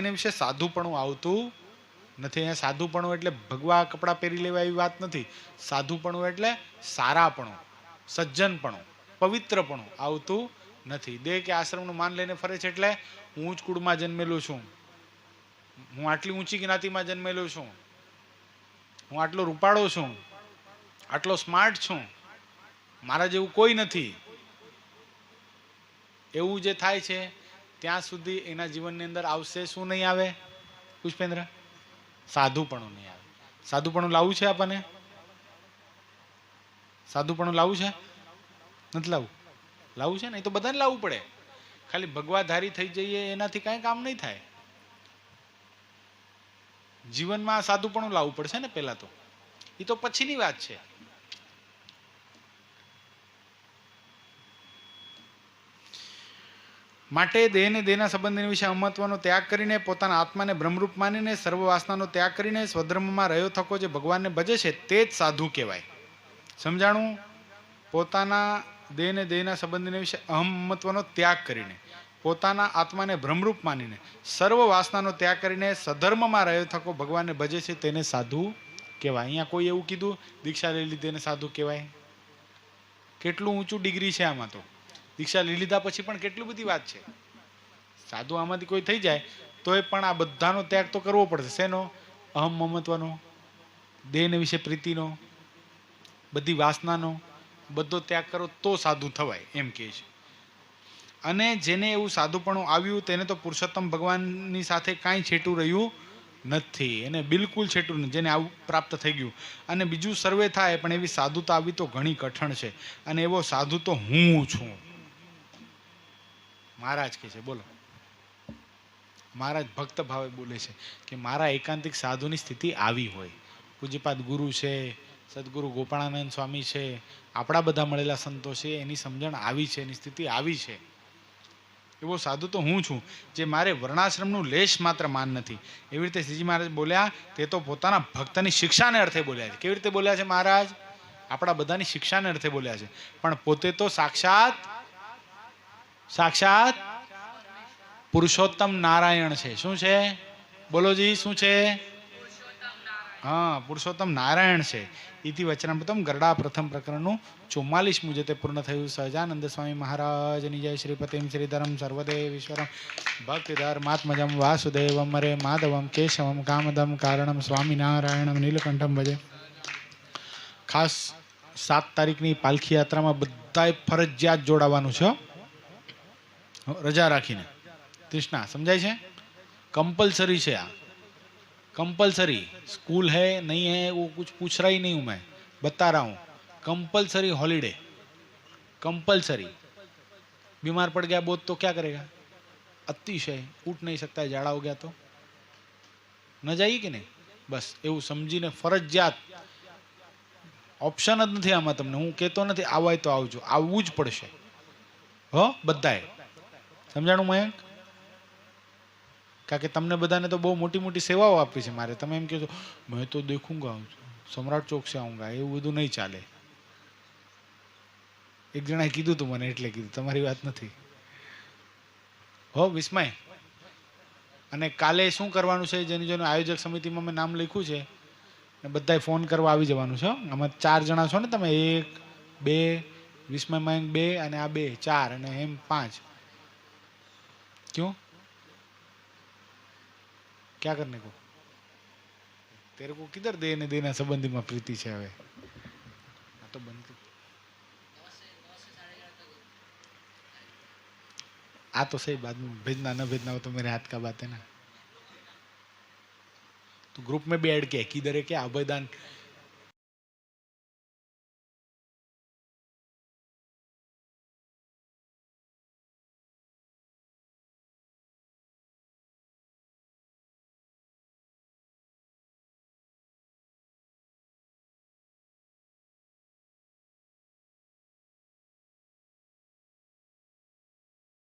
એને વિશે સાધુપણું આવતું નથી. અહીંયા સાધુપણું એટલે ભગવા કપડાં પહેરી લેવા એવી વાત નથી. સાધુપણું એટલે સારાપણું, સજ્જનપણું, પવિત્રપણું આવતું નથી. દેહ કે આશ્રમનું માન લઈને ફરે છે એટલે હું ઉચ્ચ કુળમાં જન્મેલો છું, હું આટલી ઊંચી જ્ઞાતિમાં જન્મેલો છું, હું આટલો રૂપાળો છું, આટલો સ્માર્ટ છું, મારા જેવું કોઈ નથી, એવું જે થાય છે ત્યાં સુધી એના જીવનની અંદર આવશે શું નહીં આવે પુષ્પેન્દ્ર? સાધુપણું નહીં આવે. સાધુપણું લાવવું છે આપણને? સાધુપણું લાવવું છે? નથી લાવવું? લાવવું છે ને? એ તો બધાને લાવવું પડે. ખાલી ભગવાધારી થઈ જઈએ એનાથી કાંઈ કામ નહીં થાય. જીવનમાં સાધુપણું લાવવું પડશે ને પહેલા તો. એ તો પછીની વાત છે. માટે દેહને દેહના સંબંધીને વિશે અમહત્વનો ત્યાગ કરીને પોતાના આત્માને બ્રહ્મરૂપ માનીને સર્વ વાસનાનો ત્યાગ કરીને સ્વધર્મમાં રહ્યો થકો જે ભગવાનને ભજે છે તે જ સાધુ કહેવાય. સમજાણું? પોતાના દેહને દેહના સંબંધીને વિશે અહમત્વનો ત્યાગ કરીને પોતાના આત્માને બ્રહ્મરૂપ માનીને સર્વ વાસનાનો ત્યાગ કરીને સધર્મમાં રહ્યો થકો ભગવાનને ભજે છે તેને સાધુ કહેવાય. અહીંયા કોઈ એવું કીધું દીક્ષા લઈ લીધી એને સાધુ કહેવાય? કેટલું ઊંચું ડિગ્રી છે આમાં તો. દીક્ષા લઈ લીધા પછી પણ કેટલી બધી વાત છે. સાધુ આમાંથી કોઈ થઈ જાય તોય પણ આ બધાનો ત્યાગ તો કરવો પડશે. શેનો? અહમ મમત્વનો, દેહને વિશે પ્રીતિનો, બધી વાસનાનો બધો ત્યાગ કરો તો સાધુ થવાય એમ કહે છે. અને જેને એવું સાધુપણું આવ્યું તેને તો પુરુષોત્તમ ભગવાનની સાથે કાંઈ છેટું રહ્યું નથી. એને બિલકુલ છેટું નથી જેને આવું પ્રાપ્ત થઈ ગયું. અને બીજું સર્વે થાય પણ એવી સાધુતા આવી તો ઘણી કઠણ છે. અને એવો સાધુ તો હું છું. મહારાજ કહે છે. બોલો, મહારાજ ભક્ત ભાવે બોલે છે કે મારા એકાંતિક સાધુની સ્થિતિ આવી હોય. પૂજ્યપાદ ગુરુ છે, સદગુરુ ગોપાળાનંદ સ્વામી છે, આપણા બધા મળેલા સંતો છે, એની સમજણ આવી છે, એની સ્થિતિ આવી છે. એવો સાધુ તો હું છું જે મારે વર્ણાશ્રમનું લેશ માત્ર માન નથી. એવી રીતે શ્રીજી મહારાજ બોલ્યા તે તો પોતાના ભક્તની શિક્ષાને અર્થે બોલ્યા છે. કેવી રીતે બોલ્યા છે મહારાજ? આપણા બધાની શિક્ષાને અર્થે બોલ્યા છે. પણ પોતે તો સાક્ષાત પુરુષોત્તમ નારાયણ છે. શું છે? બોલો જી, શું છે? હા, પુરુષોત્તમ નારાયણ છે. ઇતિ વચનામૃતમ ગરડા પ્રથમ પ્રકરણનું 44મું જે તે પૂર્ણ થયું. સહજાનંદ સ્વામી મહારાજની જય. શ્રીપતિમ શ્રીધરમ સર્વદેવ ઈશ્વરમ ભક્તિધર્માત્મજમ વાસુદેવમ હરે માધવમ કેશવમ કામદમ કારણમ સ્વામિનારાયણમ નીલકંઠમ ભજે. ખાસ 7 તારીખની પાલખી યાત્રામાં બધાએ ફરજિયાત જોડાવાનું છે. રજા રાખીને. તૃષ્ણા સમજાય છે? कंपलसरी છે આ, कंपलसरी. स्कूल है नहीं है वो कुछ पूछ रहा ही नहीं हूँ, मैं बता रहा हूँ. Compulsory holiday, compulsory. बीमार पड़ गया बहुत तो क्या करेगा? अतिशय उठ नहीं सकता है, जाड़ा हो गया तो न जाइए कि नहीं? बस એવું સમજીને ફરજિયાત ઓપ્શન જ નથી આમાં તમને. હું કહેતો નથી આવાય તો આવજો, આવવું જ પડશે હો બધાએ. સમજાણું મયંક? કારણ કે તમને બધાને તો બહુ મોટી મોટી સેવાઓ આપી છે મારે. તમે એમ કહો છો મેં તો દેખુંગા, સમ્રાટ ચોક સે આઉંગા, એવું બધું નહીં ચાલે. એક જણાએ કીધું તું મને એટલે કીધું, તમારી વાત નથી હો વિસ્મય. અને કાલે શું કરવાનું છે, જેની જેનું આયોજક સમિતિમાં મેં નામ લખ્યું છે, બધાએ ફોન કરવા આવી જવાનું છે. આમાં 4 જણા છો ને તમે, 1 2 વિસ્મય મયંક 2 અને આ 2 4 અને એમ 5. क्यों क्या करने को? तेरे को किधर देने देना संबंधी में प्रीति है હવે? આ તો બંધ. आ तो सही, बाद में भेजना न भेजना हो तो मेरे हाथ का बात है ना. तो ग्रुप में भी ऐड किया, किधर है क्या अभयदान